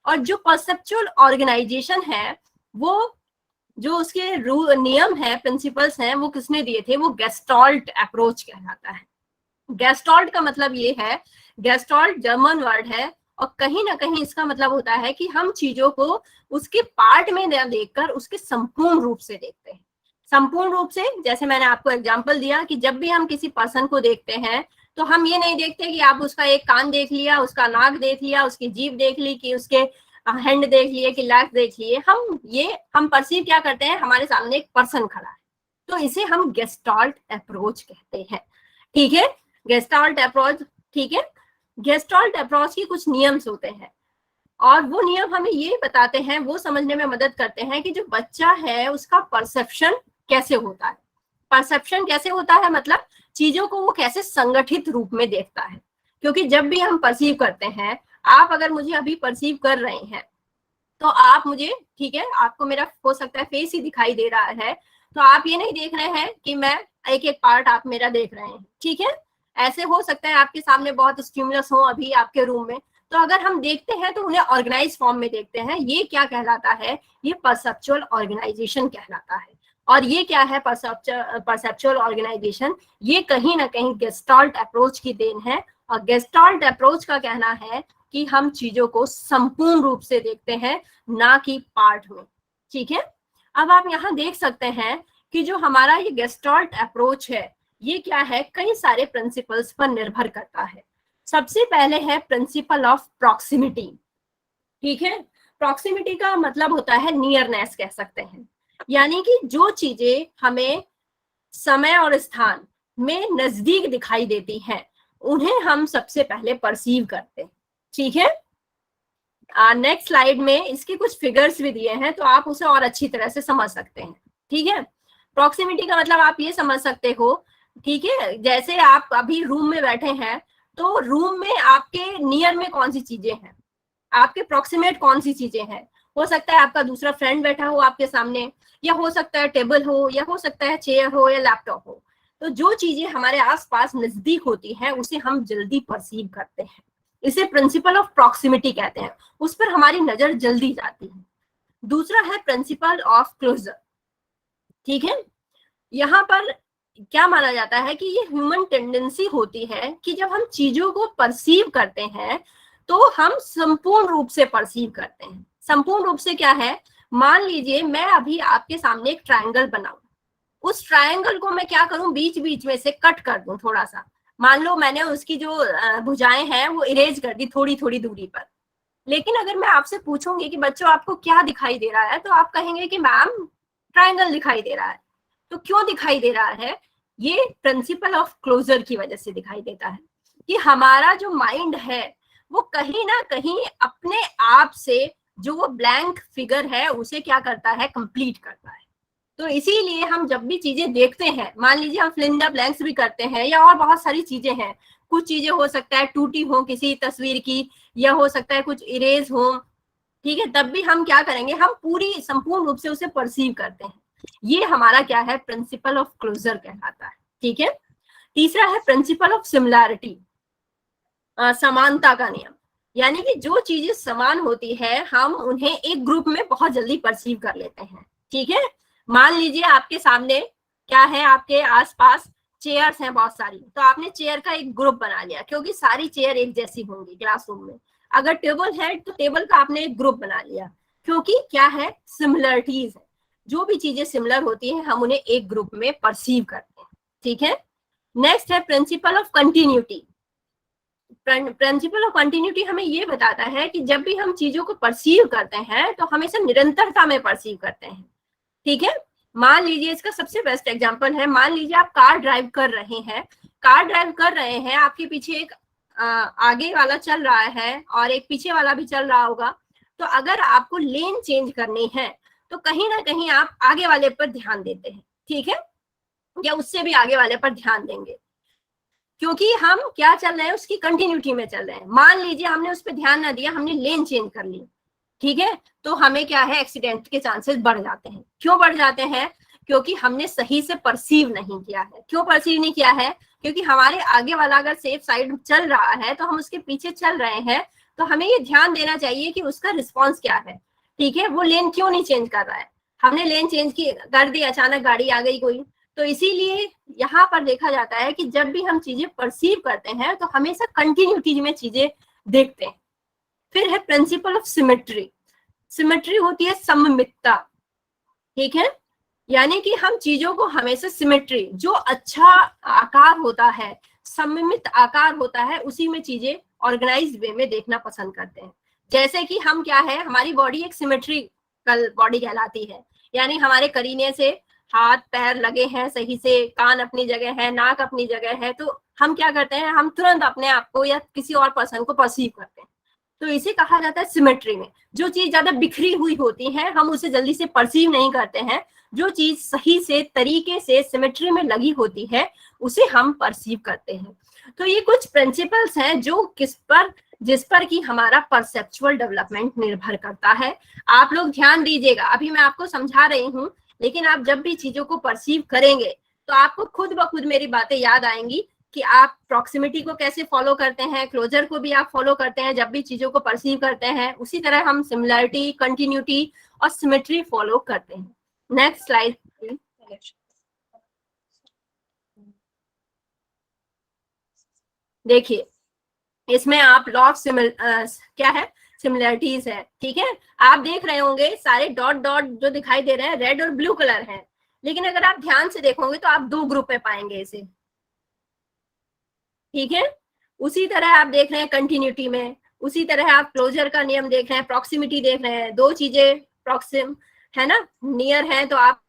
और जो परसेप्चुअल ऑर्गेनाइजेशन है, वो जो उसके नियम है, प्रिंसिपल्स हैं, वो किसने दिए थे, वो गेस्टाल्ट अप्रोच कहलाता है। गेस्टाल्ट का मतलब ये है, गेस्टाल्ट जर्मन वर्ड है, और कहीं ना कहीं इसका मतलब होता है कि हम चीजों को उसके पार्ट में न देखकर उसके संपूर्ण रूप से देखते हैं। संपूर्ण रूप से, जैसे मैंने आपको एग्जांपल दिया कि जब भी हम किसी पर्सन को देखते हैं तो हम ये नहीं देखते कि आप उसका एक कान देख लिया, उसका नाक देख लिया, उसकी जीभ देख ली, कि उसके हैंड देख लिए, कि लेग देख लिए। हम परसीव क्या करते हैं, हमारे सामने एक पर्सन खड़ा है, तो इसे हम गेस्टाल्ट अप्रोच कहते हैं। ठीक है, गेस्टाल्ट अप्रोच। ठीक है, गेस्टाल्ट अप्रोच की कुछ नियम्स होते हैं, और वो नियम हमें ये बताते हैं, वो समझने में मदद करते हैं कि जो बच्चा है उसका परसेप्शन कैसे होता है। परसेप्शन कैसे होता है मतलब चीजों को वो कैसे संगठित रूप में देखता है। क्योंकि जब भी हम परसीव करते हैं, आप अगर मुझे अभी परसीव कर रहे हैं तो आप मुझे, ठीक है, आपको मेरा हो सकता है फेस ही दिखाई दे रहा है, तो आप ये नहीं देख रहे हैं कि मैं एक एक पार्ट आप मेरा देख रहे हैं। ठीक है, ऐसे हो सकता है आपके सामने बहुत स्टिमुलस हो अभी आपके रूम में, तो अगर हम देखते हैं तो उन्हें ऑर्गेनाइज फॉर्म में देखते हैं। ये क्या कहलाता है, ये परसेप्चुअल ऑर्गेनाइजेशन कहलाता है। और ये क्या है परसेप्चुअल ऑर्गेनाइजेशन, ये कहीं ना कहीं गेस्टाल्ट अप्रोच की देन है। और गेस्टाल्ट अप्रोच का कहना है कि हम चीजों को संपूर्ण रूप से देखते हैं, ना कि पार्ट में। ठीक है, अब आप यहाँ देख सकते हैं कि जो हमारा ये गेस्टाल्ट अप्रोच है, ये क्या है, कई सारे प्रिंसिपल्स पर निर्भर करता है। सबसे पहले है प्रिंसिपल ऑफ प्रॉक्सिमिटी। ठीक है, प्रॉक्सिमिटी का मतलब होता है नियरनेस कह सकते हैं, यानी कि जो चीजें हमें समय और स्थान में नजदीक दिखाई देती हैं उन्हें हम सबसे पहले परसीव करते हैं। ठीक है, नेक्स्ट स्लाइड में इसके कुछ फिगर्स भी दिए हैं तो आप उसे और अच्छी तरह से समझ सकते हैं। ठीक है, प्रॉक्सिमिटी का मतलब आप ये समझ सकते हो, ठीक है, जैसे आप अभी रूम में बैठे हैं तो रूम में आपके नियर में कौन सी चीजें हैं, आपके प्रॉक्सिमेट कौन सी चीजें हैं। हो सकता है आपका दूसरा फ्रेंड बैठा हो आपके सामने, या हो सकता है टेबल हो, या हो सकता है चेयर हो, या लैपटॉप हो। तो जो चीजें हमारे आसपास नजदीक होती हैं उसे हम जल्दी परसीव करते हैं, इसे प्रिंसिपल ऑफ प्रॉक्सिमिटी कहते हैं, उस पर हमारी नजर जल्दी जाती है। दूसरा है प्रिंसिपल ऑफ क्लोजर। ठीक है, यहाँ पर क्या माना जाता है कि ये ह्यूमन टेंडेंसी होती है कि जब हम चीजों को परसीव करते हैं तो हम संपूर्ण रूप से परसीव करते हैं। संपूर्ण रूप से क्या है, मान लीजिए मैं अभी आपके सामने एक ट्रायंगल बनाऊं, उस ट्रायंगल को मैं क्या करूं, बीच बीच में से कट कर दूं थोड़ा सा। मान लो मैंने उसकी जो भुजाएं हैं वो इरेज कर दी थोड़ी थोड़ी दूरी पर। लेकिन अगर मैं आपसे पूछूंगी कि बच्चों आपको क्या दिखाई दे रहा है, तो आप कहेंगे कि मैम ट्रायंगल दिखाई दे रहा है। तो क्यों दिखाई दे रहा है, ये प्रिंसिपल ऑफ क्लोजर की वजह से दिखाई देता है कि हमारा जो माइंड है वो कहीं ना कहीं अपने आप से जो वो ब्लैंक फिगर है उसे क्या करता है, कंप्लीट करता है। तो इसीलिए हम जब भी चीजें देखते हैं, मान लीजिए हम फिल इन द ब्लैंक्स भी करते हैं, या और बहुत सारी चीजें हैं, कुछ चीजें हो सकता है टूटी हो किसी तस्वीर की, या हो सकता है कुछ इरेज हो, ठीक है, तब भी हम क्या करेंगे, हम पूरी संपूर्ण रूप से उसे परसीव करते हैं। ये हमारा क्या है, प्रिंसिपल ऑफ क्लोजर कहलाता है। ठीक है, तीसरा है प्रिंसिपल ऑफ सिमिलैरिटी, समानता का नियम। यानी कि जो चीजें समान होती है हम उन्हें एक ग्रुप में बहुत जल्दी परसीव कर लेते हैं। ठीक है, मान लीजिए आपके सामने क्या है, आपके आसपास चेयर्स हैं बहुत सारी, तो आपने चेयर का एक ग्रुप बना लिया क्योंकि सारी चेयर एक जैसी होंगी क्लासरूम में। अगर टेबल है तो टेबल का आपने एक ग्रुप बना लिया क्योंकि क्या है, सिमिलरिटीज है। जो भी चीजें सिमिलर होती हैं हम उन्हें एक ग्रुप में परसीव करते हैं। ठीक है, नेक्स्ट है principle of continuity. Principle of continuity हमें ये बताता है कि जब भी हम चीजों को परसीव करते हैं तो हमेशा निरंतरता में परसीव करते हैं। ठीक है, मान लीजिए इसका सबसे बेस्ट एग्जांपल है, मान लीजिए आप कार ड्राइव कर रहे हैं, आपके पीछे एक आगे वाला चल रहा है और एक पीछे वाला भी चल रहा होगा। तो अगर आपको लेन चेंज करनी है तो कहीं ना कहीं आप आगे वाले पर ध्यान देते हैं। ठीक है, या उससे भी आगे वाले पर ध्यान देंगे क्योंकि हम क्या चल रहे हैं, उसकी कंटिन्यूटी में चल रहे हैं। मान लीजिए हमने उस पर ध्यान ना दिया, हमने लेन चेंज कर ली, ठीक है, तो हमें क्या है, एक्सीडेंट के चांसेस बढ़ जाते हैं। क्यों बढ़ जाते हैं, क्योंकि हमने सही से परसीव नहीं किया है। क्यों परसीव नहीं किया है, क्योंकि हमारे आगे वाला अगर सेफ साइड चल रहा है तो हम उसके पीछे चल रहे हैं, तो हमें ये ध्यान देना चाहिए कि उसका रिस्पॉन्स क्या है। ठीक है, वो लेन क्यों नहीं चेंज कर रहा है, हमने लेन चेंज कर दी, अचानक गाड़ी आ गई कोई। तो इसीलिए यहाँ पर देखा जाता है कि जब भी हम चीजें परसीव करते हैं तो हमेशा कंटिन्यूटी में चीजें देखते हैं। फिर है प्रिंसिपल ऑफ सिमेट्री। सिमेट्री होती है सममितता। ठीक है, यानी कि हम चीजों को हमेशा सिमेट्री, जो अच्छा आकार होता है, सममित आकार होता है, उसी में चीजें ऑर्गेनाइज्ड वे में देखना पसंद करते हैं। जैसे कि हम क्या है, हमारी बॉडी एक सिमेट्रिकल बॉडी कहलाती है, यानी हमारे करीने से हाथ पैर लगे हैं सही से, कान अपनी जगह है, नाक अपनी जगह है, तो हम क्या करते हैं, हम तुरंत अपने आप को या किसी और पर्सन को परसीव करते हैं। तो इसे कहा जाता है सिमेट्री में। जो चीज ज्यादा बिखरी हुई होती है हम उसे जल्दी से परसीव नहीं करते हैं, जो चीज सही से तरीके से सिमेट्री में लगी होती है उसे हम परसीव करते हैं। तो ये कुछ प्रिंसिपल्स हैं जो जिस पर कि हमारा परसेप्चुअल डेवलपमेंट निर्भर करता है। आप लोग ध्यान दीजिएगा, अभी मैं आपको समझा रही हूँ, लेकिन आप जब भी चीजों को परसीव करेंगे तो आपको खुद ब खुद मेरी बातें याद आएंगी कि आप प्रॉक्सिमिटी को कैसे फॉलो करते हैं, क्लोजर को भी आप फॉलो करते हैं जब भी चीजों को परसीव करते हैं। उसी तरह हम सिमिलरिटी, कंटिन्यूटी और सिमेट्री फॉलो करते हैं। Next slide. देखिए इसमें आप लॉ ऑफ क्या है, सिमिलरिटीज है। ठीक है, आप देख रहे होंगे सारे डॉट डॉट जो दिखाई दे रहे हैं रेड और ब्लू कलर है, लेकिन अगर आप ध्यान से देखोगे तो आप दो ग्रुप में पाएंगे इसे। ठीक है, उसी तरह आप देख रहे हैं कंटिन्यूटी में, उसी तरह आप क्लोजर का नियम देख रहे हैं, प्रॉक्सिमिटी देख रहे हैं, दो चीजें प्रॉक्सिम है ना, नियर है, तो आप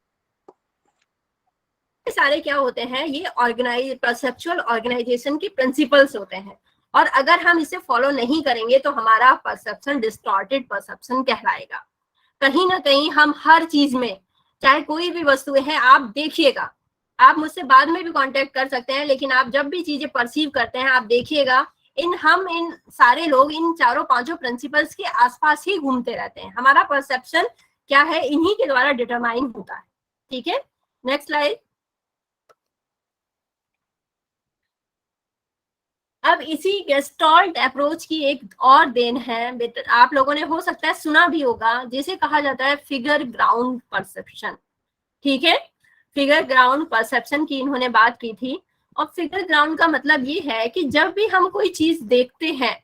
सारे क्या होते हैं, ये परसेप्चुअल ऑर्गेनाइजेशन के प्रिंसिपल्स होते हैं। और अगर हम इसे फॉलो नहीं करेंगे तो हमारा परसेप्शन डिस्टॉर्टेड परसेप्शन कहलाएगा। कहीं ना कहीं हम हर चीज में, चाहे कोई भी वस्तु है, आप देखिएगा, आप मुझसे बाद में भी कांटेक्ट कर सकते हैं, लेकिन आप जब भी चीजें परसीव करते हैं आप देखिएगा इन सारे लोग इन चारों पांचों प्रिंसिपल्स के आसपास ही घूमते रहते हैं। हमारा परसेप्शन क्या है, इन्हीं के द्वारा डिटरमाइन होता है। ठीक है, नेक्स्ट स्लाइड। अब इसी गेस्टॉल्ट अप्रोच की एक और देन है, आप लोगों ने हो सकता है सुना भी होगा, जिसे कहा जाता है फिगर ग्राउंड परसेप्शन। ठीक है, फिगर ग्राउंड परसेप्शन की इन्होंने बात की थी। और फिगर ग्राउंड का मतलब ये है कि जब भी हम कोई चीज देखते हैं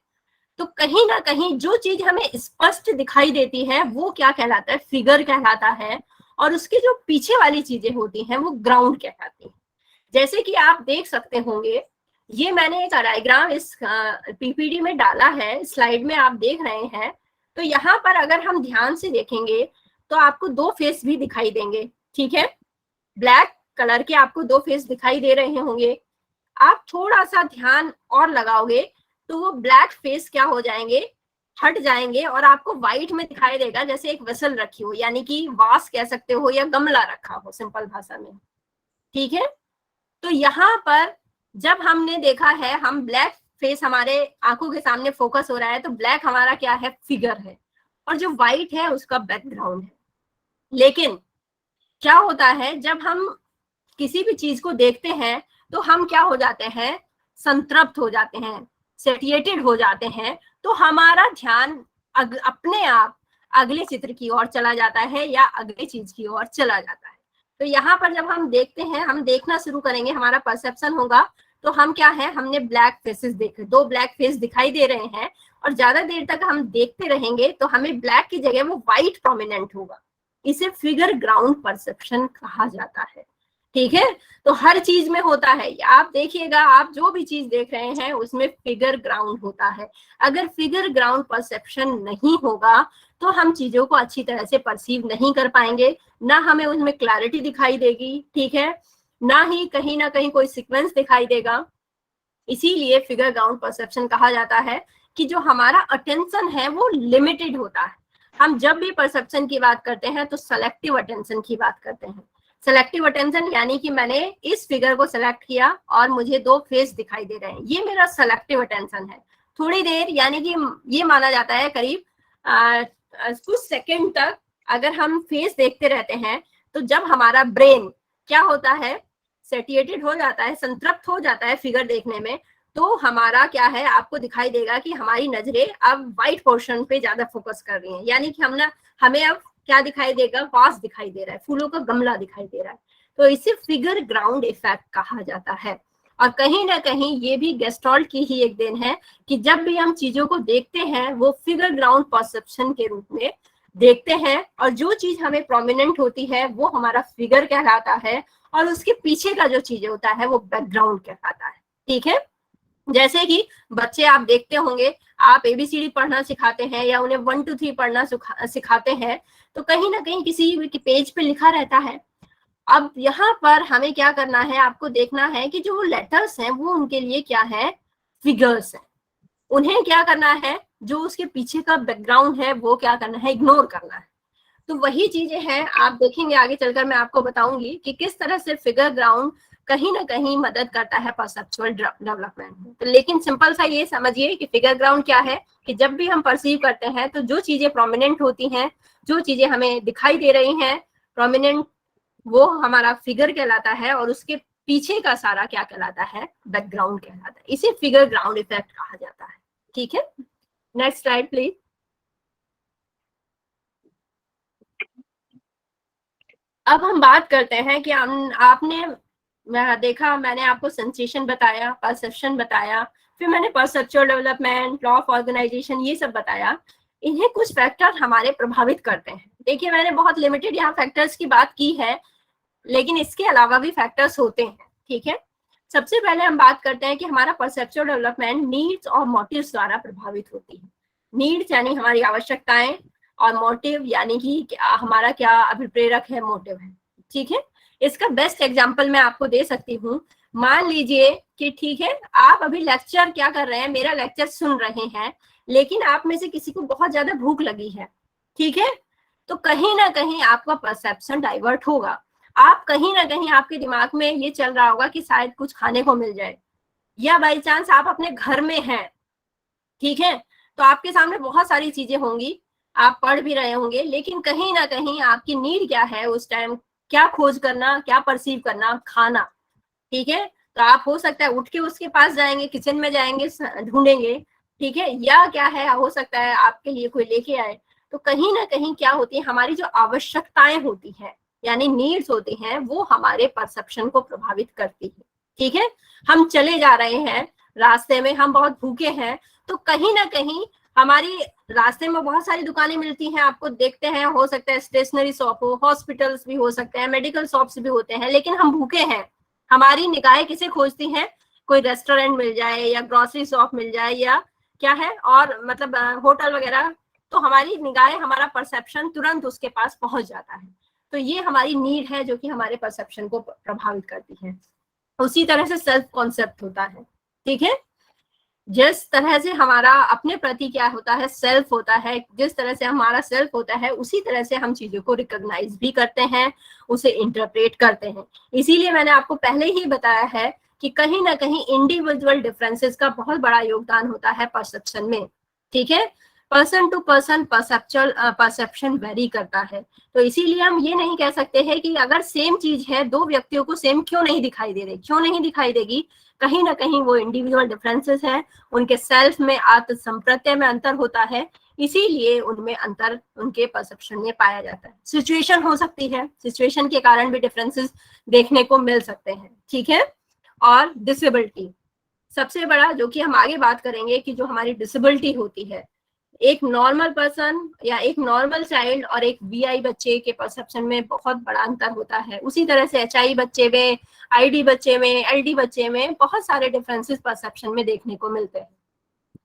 तो कहीं ना कहीं जो चीज हमें स्पष्ट दिखाई देती है वो क्या कहलाता है, फिगर कहलाता है, और उसकी जो पीछे वाली चीजें होती हैं वो ग्राउंड कहलाती है। जैसे कि आप देख सकते होंगे, ये मैंने एक डायग्राम इस पीपीटी में डाला है, स्लाइड में आप देख रहे हैं। तो यहाँ पर अगर हम ध्यान से देखेंगे तो आपको दो फेस भी दिखाई देंगे। ठीक है, ब्लैक कलर के आपको दो फेस दिखाई दे रहे होंगे। आप थोड़ा सा ध्यान और लगाओगे तो वो ब्लैक फेस क्या हो जाएंगे, हट जाएंगे, और आपको व्हाइट में दिखाई देगा जैसे एक वेसल रखी हो, यानी कि वास कह सकते हो या गमला रखा हो सिंपल भाषा में। ठीक है, तो यहाँ पर जब हमने देखा है, हम ब्लैक फेस हमारे आंखों के सामने फोकस हो रहा है, तो ब्लैक हमारा क्या है, फिगर है। और जो व्हाइट है उसका बैकग्राउंड है। लेकिन क्या होता है, जब हम किसी भी चीज को देखते हैं तो हम क्या हो जाते हैं, संतृप्त हो जाते हैं, सेटिएटेड हो जाते हैं, तो हमारा ध्यान अपने आप अगले चित्र की ओर चला जाता है या अगली चीज की ओर चला जाता है। तो यहाँ पर जब हम देखते हैं, हम देखना शुरू करेंगे, हमारा परसेप्शन होगा, तो हम क्या है, हमने ब्लैक फेसेस देखे, 2 ब्लैक फेस दिखाई दे रहे हैं, और ज्यादा देर तक हम देखते रहेंगे तो हमें ब्लैक की जगह वो व्हाइट प्रोमिनेंट होगा। इसे फिगर ग्राउंड परसेप्शन कहा जाता है। ठीक है, तो हर चीज में होता है, आप देखिएगा, आप जो भी चीज देख रहे हैं उसमें फिगर ग्राउंड होता है। अगर फिगर ग्राउंड परसेप्शन नहीं होगा तो हम चीजों को अच्छी तरह से परसीव नहीं कर पाएंगे, ना हमें उसमें क्लैरिटी दिखाई देगी, ठीक है, ना ही कहीं ना कहीं कोई सीक्वेंस दिखाई देगा। इसीलिए फिगर ग्राउंड परसेप्शन कहा जाता है कि जो हमारा अटेंशन है वो लिमिटेड होता है। हम जब भी परसेप्शन की बात करते हैं तो सेलेक्टिव अटेंशन की बात करते हैं। सेलेक्टिव अटेंशन यानी कि मैंने इस फिगर को सेलेक्ट किया और मुझे 2 फेस दिखाई दे रहे हैं, ये मेरा सेलेक्टिव अटेंशन है। थोड़ी देर यानी कि ये माना जाता है करीब कुछ सेकंड तक अगर हम फेस देखते रहते हैं तो जब हमारा ब्रेन क्या होता है, सेटिएटेड हो जाता है, संतृप्त हो जाता है फिगर देखने में, तो हमारा क्या है, आपको दिखाई देगा कि हमारी नजरें अब व्हाइट पोर्शन पे ज्यादा फोकस कर रही हैं, यानी कि हमें अब क्या दिखाई देगा, वास दिखाई दे रहा है, फूलों का गमला दिखाई दे रहा है। तो इसे फिगर ग्राउंड इफेक्ट कहा जाता है। और कहीं ना कहीं ये भी गेस्टॉल्ट की ही एक देन है कि जब भी हम चीजों को देखते हैं वो फिगर ग्राउंड परसेप्शन के रूप में देखते हैं, और जो चीज हमें प्रोमिनेंट होती है वो हमारा फिगर कहलाता है, और उसके पीछे का जो चीज होता है वो बैकग्राउंड कहलाता है। ठीक है, जैसे कि बच्चे आप देखते होंगे, आप ABCD पढ़ना सिखाते हैं या उन्हें 1 2 3 पढ़ना सिखाते हैं, तो कहीं ना कहीं किसी पेज पे लिखा रहता है। अब यहाँ पर हमें क्या करना है, आपको देखना है कि जो लेटर्स हैं वो उनके लिए क्या है, फिगर्स हैं। उन्हें क्या करना है, जो उसके पीछे का बैकग्राउंड है वो क्या करना है, इग्नोर करना है। तो वही चीजें हैं, आप देखेंगे आगे चलकर मैं आपको बताऊंगी कि किस तरह से फिगर ग्राउंड कहीं ना कहीं मदद करता है परसेप्चुअल डेवलपमेंट में। तो लेकिन सिंपल सा ये समझिए कि फिगर ग्राउंड क्या है, कि जब भी हम परसीव करते हैं तो जो चीजें प्रोमिनेंट होती हैं, जो चीजें हमें दिखाई दे रही हैं प्रोमिनेंट, वो हमारा फिगर कहलाता है, और उसके पीछे का सारा क्या कहलाता है, बैकग्राउंड कहलाता है। इसे फिगर ग्राउंड इफेक्ट कहा जाता है। ठीक है, नेक्स्ट स्लाइड प्लीज। अब हम बात करते हैं कि आपने देखा, मैंने आपको सेंसेशन बताया, परसेप्शन बताया, फिर मैंने perceptual development, law of organisation, ये सब बताया। इन्हें कुछ फैक्टर हमारे प्रभावित करते हैं। देखिए, मैंने बहुत लिमिटेड यहाँ फैक्टर्स की बात की है, लेकिन इसके अलावा भी फैक्टर्स होते हैं। ठीक है, सबसे पहले हम बात करते हैं कि हमारा परसेप्चुअल डेवलपमेंट नीड्स और मोटिव्स द्वारा प्रभावित होती है। नीड्स यानी हमारी आवश्यकताएं, और मोटिव यानी कि हमारा क्या अभिप्रेरक है, मोटिव है। ठीक है, इसका बेस्ट एग्जांपल मैं आपको दे सकती हूँ। मान लीजिए कि ठीक है, आप अभी लेक्चर क्या कर रहे हैं, मेरा लेक्चर सुन रहे हैं, लेकिन आप में से किसी को बहुत ज्यादा भूख लगी है। ठीक है, तो कहीं ना कहीं आपका परसेप्शन डाइवर्ट होगा। आप कहीं ना कहीं आपके दिमाग में ये चल रहा होगा कि शायद कुछ खाने को मिल जाए, या बाई चांस आप अपने घर में हैं। ठीक है, तो आपके सामने बहुत सारी चीजें होंगी, आप पढ़ भी रहे होंगे, लेकिन कहीं ना कहीं आपकी नीड क्या है उस टाइम, क्या खोज करना, क्या परसीव करना, खाना। ठीक है, तो आप हो सकता है उठ के उसके पास जाएंगे, किचन में जाएंगे, ढूंढेंगे। ठीक है, या क्या है, हो सकता है आपके लिए कोई लेके आए। तो कहीं ना कहीं क्या होती है, हमारी जो आवश्यकताएं होती हैं यानी नीड्स होती हैं, वो हमारे परसेप्शन को प्रभावित करती है। ठीक है, हम चले जा रहे हैं रास्ते में, हम बहुत भूखे हैं, तो कहीं ना कहीं हमारी रास्ते में बहुत सारी दुकानें मिलती हैं, आपको देखते हैं, हो सकता है स्टेशनरी शॉप हो, हॉस्पिटल्स भी हो सकते हैं, मेडिकल शॉप्स भी होते हैं, लेकिन हम भूखे हैं। हमारी निगाहें किसे खोजती हैं, कोई रेस्टोरेंट मिल जाए या ग्रोसरी शॉप मिल जाए या क्या है, और मतलब होटल वगैरह, तो हमारी निगाहें, हमारा परसेप्शन तुरंत उसके पास पहुंच जाता है। तो ये हमारी नीड है जो कि हमारे परसेप्शन को प्रभावित करती है। उसी तरह से सेल्फ कॉन्सेप्ट होता है। ठीक है, जिस तरह से हमारा अपने प्रति क्या होता है, सेल्फ होता है, जिस तरह से हमारा सेल्फ होता है, उसी तरह से हम चीजों को रिकॉग्नाइज भी करते हैं, उसे इंटरप्रेट करते हैं। इसीलिए मैंने आपको पहले ही बताया है कि कहीं ना कहीं इंडिविजुअल डिफरेंसेस का बहुत बड़ा योगदान होता है परसेप्शन में। ठीक है, person to person perception vary करता है। तो इसीलिए हम ये नहीं कह सकते हैं कि अगर सेम चीज है, दो व्यक्तियों को सेम क्यों नहीं दिखाई दे रही, क्यों नहीं दिखाई देगी, कहीं ना कहीं वो इंडिविजुअल डिफरेंसेस हैं, उनके सेल्फ में, आत्म संप्रत्यय में अंतर होता है, इसीलिए उनमें अंतर उनके परसेप्शन में पाया जाता है। सिचुएशन हो सकती है, सिचुएशन के कारण भी डिफरेंसेस देखने को मिल सकते हैं, ठीक है। और डिसेबिलिटी सबसे बड़ा, जो कि हम आगे बात करेंगे, कि जो हमारी डिसेबिलिटी होती है, एक नॉर्मल पर्सन या एक नॉर्मल चाइल्ड और एक वीआई बच्चे के परसेप्शन में बहुत बड़ा अंतर होता है। उसी तरह से एचआई बच्चे में, आईडी बच्चे में, एलडी बच्चे में बहुत सारे डिफरेंसेस परसेप्शन में देखने को मिलते हैं।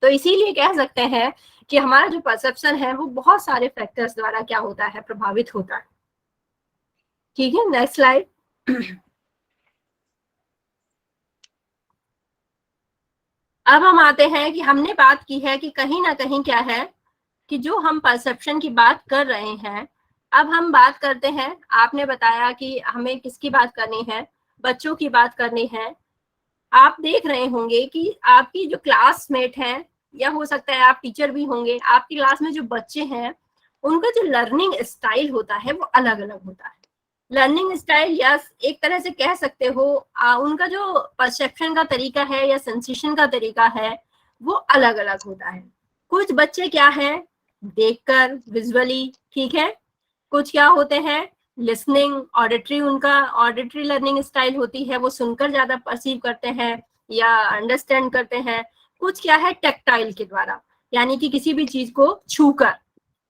तो इसीलिए कह सकते हैं कि हमारा जो परसेप्शन है वो बहुत सारे फैक्टर्स द्वारा क्या होता है, प्रभावित होता है, ठीक है। Next slide. अब हम आते हैं कि हमने बात की है कि कहीं ना कहीं क्या है कि जो हम परसेप्शन की बात कर रहे हैं, अब हम बात करते हैं, आपने बताया कि हमें किसकी बात करनी है, बच्चों की बात करनी है। आप देख रहे होंगे कि आपकी जो क्लासमेट है, या हो सकता है आप टीचर भी होंगे, आपकी क्लास में जो बच्चे हैं उनका जो लर्निंग स्टाइल होता है वो अलग अलग होता है। लर्निंग स्टाइल, या एक तरह से कह सकते हो उनका जो परसेप्शन का तरीका है या सेंसेशन का तरीका है वो अलग अलग होता है। कुछ बच्चे क्या है, देखकर, विजुअली, ठीक है। कुछ क्या होते हैं, लिसनिंग, ऑडिटरी, उनका ऑडिटरी लर्निंग स्टाइल होती है, वो सुनकर ज्यादा परसीव करते हैं या अंडरस्टैंड करते हैं। कुछ क्या है, टेक्टाइल के द्वारा, यानी कि किसी भी चीज को छूकर,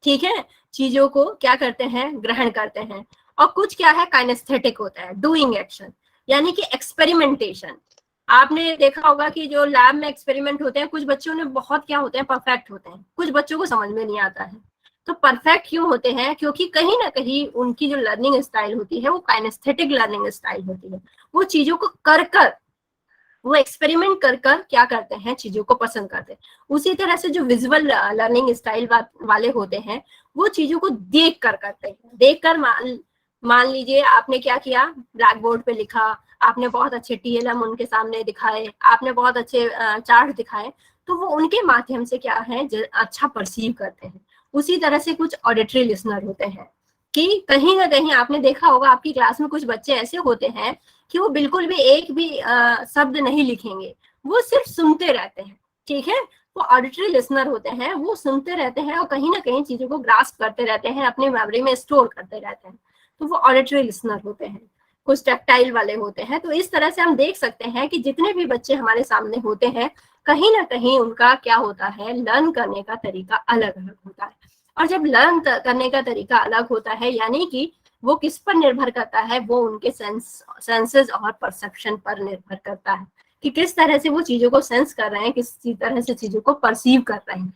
ठीक है, चीजों को क्या करते हैं, ग्रहण करते हैं। और कुछ क्या है, काइनेस्थेटिक होता है, डूइंग एक्शन, यानी कि एक्सपेरिमेंटेशन। आपने देखा होगा कि जो लैब में एक्सपेरिमेंट होते हैं, कुछ बच्चों ने बहुत क्या होते हैं, परफेक्ट होते हैं, कुछ बच्चों को समझ में नहीं आता है। तो परफेक्ट क्यों होते हैं, क्योंकि कहीं ना कहीं उनकी जो लर्निंग स्टाइल होती है वो काइनेस्थेटिक लर्निंग स्टाइल होती है। वो चीजों को कर कर, वो एक्सपेरिमेंट कर कर क्या करते हैं, चीजों को पसंद करते हैं। उसी तरह से जो विजुअल लर्निंग स्टाइल वाले होते हैं, वो चीजों को देख कर करते हैं। देख कर, मान लीजिए आपने क्या किया, ब्लैक बोर्ड पे लिखा, आपने बहुत अच्छे टीएलएम उनके सामने दिखाए, आपने बहुत अच्छे चार्ट दिखाए, तो वो उनके माध्यम से क्या है, अच्छा परसीव करते हैं। उसी तरह से कुछ ऑडिटरी लिसनर होते हैं, कि कहीं ना कहीं आपने देखा होगा आपकी क्लास में कुछ बच्चे ऐसे होते हैं कि वो बिल्कुल भी एक भी शब्द नहीं लिखेंगे, वो सिर्फ सुनते रहते हैं, ठीक है। वो ऑडिटरी लिसनर होते हैं, वो सुनते रहते हैं और कहीं ना कहीं चीजों को ग्रास्प करते रहते हैं, अपनी मेमोरी में स्टोर करते रहते हैं, तो वो ऑडिटरी लिसनर होते हैं। कुछ टेक्टाइल वाले होते हैं। तो इस तरह से हम देख सकते हैं कि जितने भी बच्चे हमारे सामने होते हैं, कहीं ना कहीं उनका क्या होता है, लर्न करने का तरीका अलग अलग होता है। और जब लर्न करने का तरीका अलग होता है, यानी कि वो किस पर निर्भर करता है, वो उनके सेंसेस और परसेप्शन पर निर्भर करता है, कि किस तरह से वो चीजों को सेंस कर रहे हैं, किस तरह से चीजों को परसीव कर रहे हैं।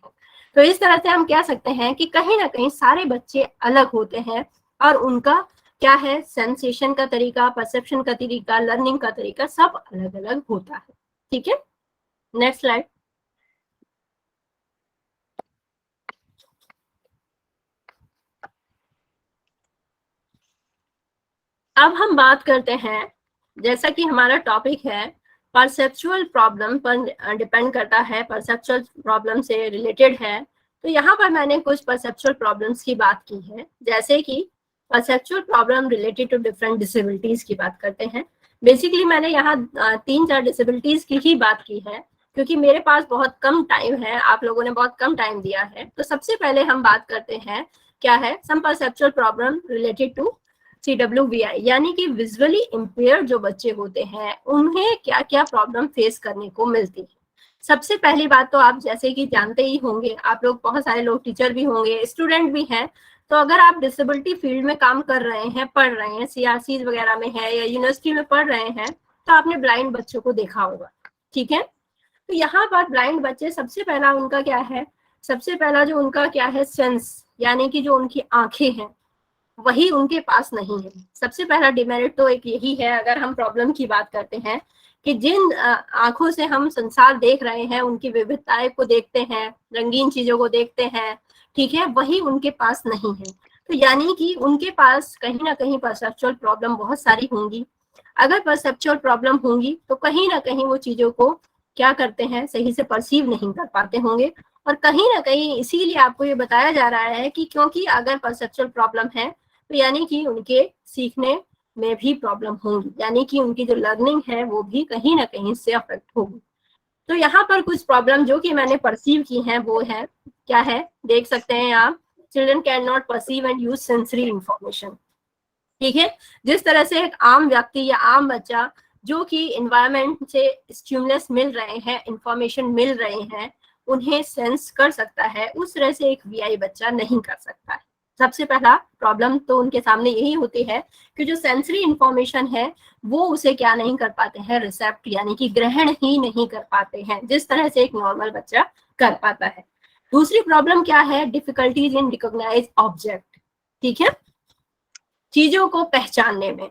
तो इस तरह से हम कह सकते हैं कि कहीं ना कहीं सारे बच्चे अलग होते हैं और उनका क्या है, सेंसेशन का तरीका, परसेप्शन का तरीका, लर्निंग का तरीका सब अलग अलग होता है, ठीक है। Next slide. अब हम बात करते हैं, जैसा कि हमारा टॉपिक है परसेप्चुअल प्रॉब्लम पर डिपेंड करता है, परसेप्चुअल प्रॉब्लम से रिलेटेड है। तो यहाँ पर मैंने कुछ परसेप्चुअल प्रॉब्लम्स की बात की है, जैसे कि perceptual problem related to different disabilities की बात करते हैं। बेसिकली मैंने यहाँ 3-4 डिसेबिलिटीज की ही बात की है, क्योंकि मेरे पास बहुत कम टाइम है, आप लोगों ने बहुत कम टाइम दिया है। तो सबसे पहले हम बात करते हैं क्या है, some perceptual problem related to CWVI, यानी कि विजुअली इम्पेयर्ड जो बच्चे होते हैं उन्हें क्या क्या प्रॉब्लम फेस करने को मिलती है। सबसे पहली बात तो आप जैसे कि जानते ही होंगे, आप लोग बहुत सारे लोग टीचर भी होंगे, स्टूडेंट भी हैं, तो अगर आप डिसेबिलिटी फील्ड में काम कर रहे हैं, पढ़ रहे हैं, CRCs वगैरह में है या यूनिवर्सिटी में पढ़ रहे हैं, तो आपने ब्लाइंड बच्चों को देखा होगा, ठीक है। तो यहाँ पर ब्लाइंड बच्चे, सबसे पहला उनका क्या है, सबसे पहला जो उनका क्या है, सेंस, यानी कि जो उनकी आंखें हैं वही उनके पास नहीं है। सबसे पहला डिमेरिट तो एक यही है, अगर हम प्रॉब्लम की बात करते हैं, कि जिन आंखों से हम संसार देख रहे हैं, उनकी विविधताएं को देखते हैं, रंगीन चीजों को देखते हैं, ठीक है, वही उनके पास नहीं है। तो यानी कि उनके पास कहीं ना कहीं परसेप्चुअल प्रॉब्लम बहुत सारी होंगी। अगर परसेप्चुअल प्रॉब्लम होंगी तो कहीं ना कहीं वो चीजों को क्या करते हैं, सही से परसीव नहीं कर पाते होंगे, और कहीं ना कहीं इसीलिए आपको ये बताया जा रहा है कि क्योंकि अगर परसेप्चुअल प्रॉब्लम है तो यानी कि उनके सीखने में भी प्रॉब्लम होगी, यानी कि उनकी जो लर्निंग है वो भी कहीं ना कहीं से अफेक्ट होगी। तो यहाँ पर कुछ प्रॉब्लम जो कि मैंने परसीव की हैं वो है, क्या है, देख सकते हैं आप, children can not perceive and use sensory information. ठीक है, जिस तरह से एक आम व्यक्ति या आम बच्चा जो कि इन्वायरमेंट से स्टिमुलस मिल रहे हैं, इंफॉर्मेशन मिल रहे हैं, उन्हें सेंस कर सकता है, उस तरह से एक वीआई बच्चा नहीं कर सकता है। सबसे पहला प्रॉब्लम तो उनके सामने यही होती है कि जो सेंसरी इंफॉर्मेशन है वो उसे क्या नहीं कर पाते हैं, रिसेप्ट यानी कि ग्रहण ही नहीं कर पाते हैं जिस तरह से एक नॉर्मल बच्चा कर पाता है। दूसरी प्रॉब्लम क्या है, डिफिकल्टीज इन रिकॉग्नाइज ऑब्जेक्ट। ठीक है, चीजों को पहचानने में।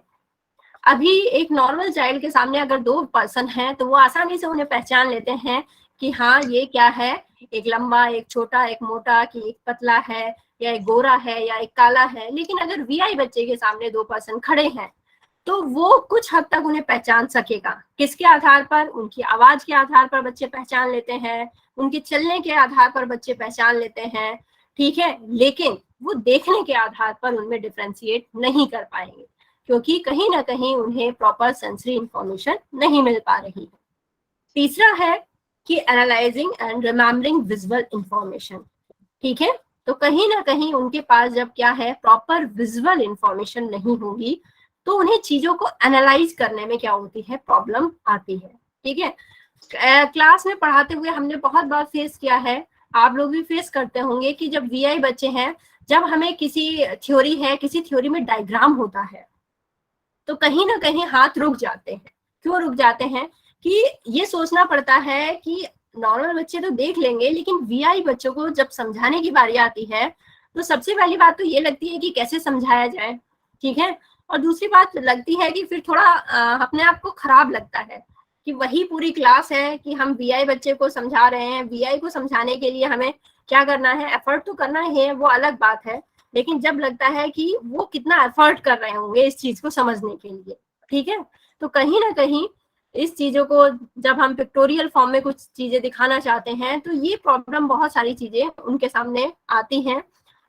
अभी एक नॉर्मल चाइल्ड के सामने अगर दो पर्सन हैं तो वो आसानी से उन्हें पहचान लेते हैं कि हाँ ये क्या है, एक लंबा, एक छोटा, एक मोटा, कि एक पतला है या एक गोरा है या एक काला है। लेकिन अगर वीआई बच्चे के सामने दो पर्सन खड़े हैं तो वो कुछ हद तक उन्हें पहचान सकेगा। किसके आधार पर? उनकी आवाज के आधार पर बच्चे पहचान लेते हैं, उनके चलने के आधार पर बच्चे पहचान लेते हैं। ठीक है, लेकिन वो देखने के आधार पर उनमें डिफरेंशिएट नहीं कर पाएंगे क्योंकि कहीं ना कहीं उन्हें प्रॉपर सेंसरी इंफॉर्मेशन नहीं मिल पा रही है। तीसरा है कि analysing and remembering visual information. ठीक है, तो कहीं ना कहीं उनके पास जब क्या है, प्रॉपर विजुअल इंफॉर्मेशन नहीं होगी तो उन्हें चीजों को एनालाइज करने में क्या होती है, प्रॉब्लम आती है। ठीक है, क्लास में पढ़ाते हुए हमने बहुत बार फेस किया है, आप लोग भी फेस करते होंगे कि जब वीआई बच्चे हैं, जब हमें किसी थ्योरी है, किसी थ्योरी में डायग्राम होता है तो कहीं ना कहीं हाथ रुक जाते हैं। क्यों रुक जाते हैं? कि ये सोचना पड़ता है कि नॉर्मल बच्चे तो देख लेंगे लेकिन वीआई बच्चों को जब समझाने की बारी आती है तो सबसे पहली बात तो ये लगती है कि कैसे समझाया जाए। ठीक है, और दूसरी बात लगती है कि फिर थोड़ा अपने आप को खराब लगता है कि वही पूरी क्लास है कि हम वीआई बच्चे को समझा रहे हैं, वीआई को समझाने के लिए हमें क्या करना है, एफर्ट तो करना है, वो अलग बात है, लेकिन जब लगता है कि वो कितना एफर्ट कर रहे होंगे इस चीज को समझने के लिए। ठीक है, तो कहीं ना कहीं इस चीजों को जब हम पिक्टोरियल फॉर्म में कुछ चीजें दिखाना चाहते हैं तो ये प्रॉब्लम, बहुत सारी चीजें उनके सामने आती हैं।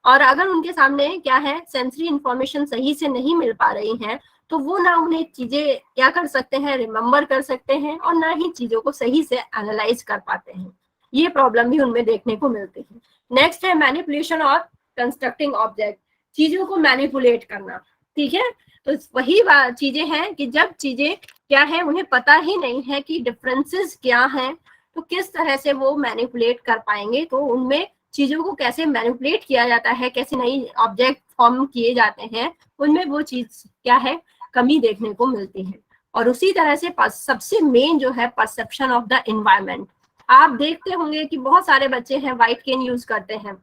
और अगर उनके सामने क्या है, सेंसरी इंफॉर्मेशन सही से नहीं मिल पा रही हैं तो वो ना उन्हें चीजें क्या कर सकते हैं, रिमेम्बर कर सकते हैं, और ना ही चीजों को सही से एनालाइज कर पाते हैं। ये प्रॉब्लम भी उनमें देखने को मिलती है। नेक्स्ट है मैनिपुलेशन और कंस्ट्रक्टिंग ऑब्जेक्ट, चीजों को मैनिपुलेट करना। ठीक है, तो वही चीजें हैं कि जब चीजें क्या है, उन्हें पता ही नहीं है कि डिफरेंसेस क्या हैं, तो किस तरह से वो मैनिपुलेट कर पाएंगे। तो उनमें चीजों को कैसे मैनिपुलेट किया जाता है, कैसे नई ऑब्जेक्ट फॉर्म किए जाते हैं, उनमें वो चीज क्या है, कमी देखने को मिलती है। और उसी तरह से सबसे मेन जो है, परसेप्शन ऑफ द एनवायरनमेंट। आप देखते होंगे कि बहुत सारे बच्चे हैं व्हाइट केन यूज करते हैं,